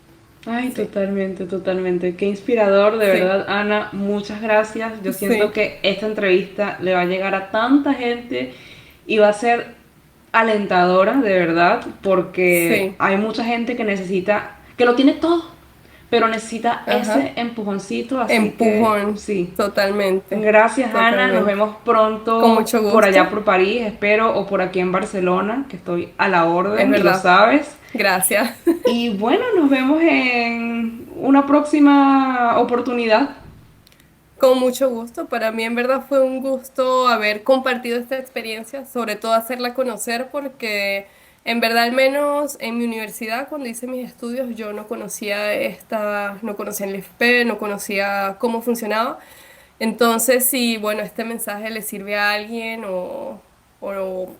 Ay, Sí, totalmente, totalmente. Qué inspirador, de sí, verdad, Ana. Muchas gracias. Yo siento sí, que esta entrevista le va a llegar a tanta gente y va a ser alentadora, de verdad, porque sí, hay mucha gente que necesita, que lo tiene todo, pero necesita ese ajá. empujoncito, así que Empujón, sí. totalmente, Gracias, Ana. Nos totalmente. vemos Con pronto mucho por allá gusto, por París, espero, o por aquí en Barcelona, que estoy a la es orden y lo verdad. sabes. Gracias. Y bueno, nos vemos en una próxima oportunidad. Con mucho gusto. Para mí en verdad fue un gusto haber compartido esta experiencia, sobre todo hacerla conocer porque en verdad al menos en mi universidad cuando hice mis estudios yo no conocía no conocía el IFP, no conocía cómo funcionaba. Entonces si bueno, este mensaje le sirve a alguien o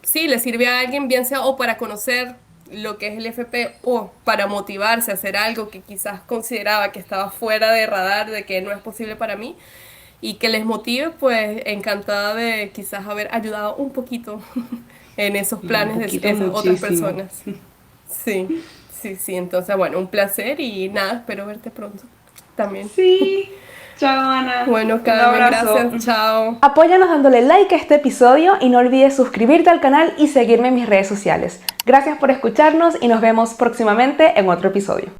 sí, le sirve a alguien, bien sea o para conocer lo que es el FP o para motivarse a hacer algo que quizás consideraba que estaba fuera de radar, de que no es posible para mí, y que les motive, pues encantada de quizás haber ayudado un poquito en esos Y un planes de poquito esas otras muchísimo. personas. Sí, sí, sí, entonces bueno, un placer y nada, espero verte pronto también. Sí. Chao, Ana. Bueno, Un Carmen, abrazo. gracias, chao. Apóyanos dándole like a este episodio y no olvides suscribirte al canal y seguirme en mis redes sociales. Gracias por escucharnos y nos vemos próximamente en otro episodio.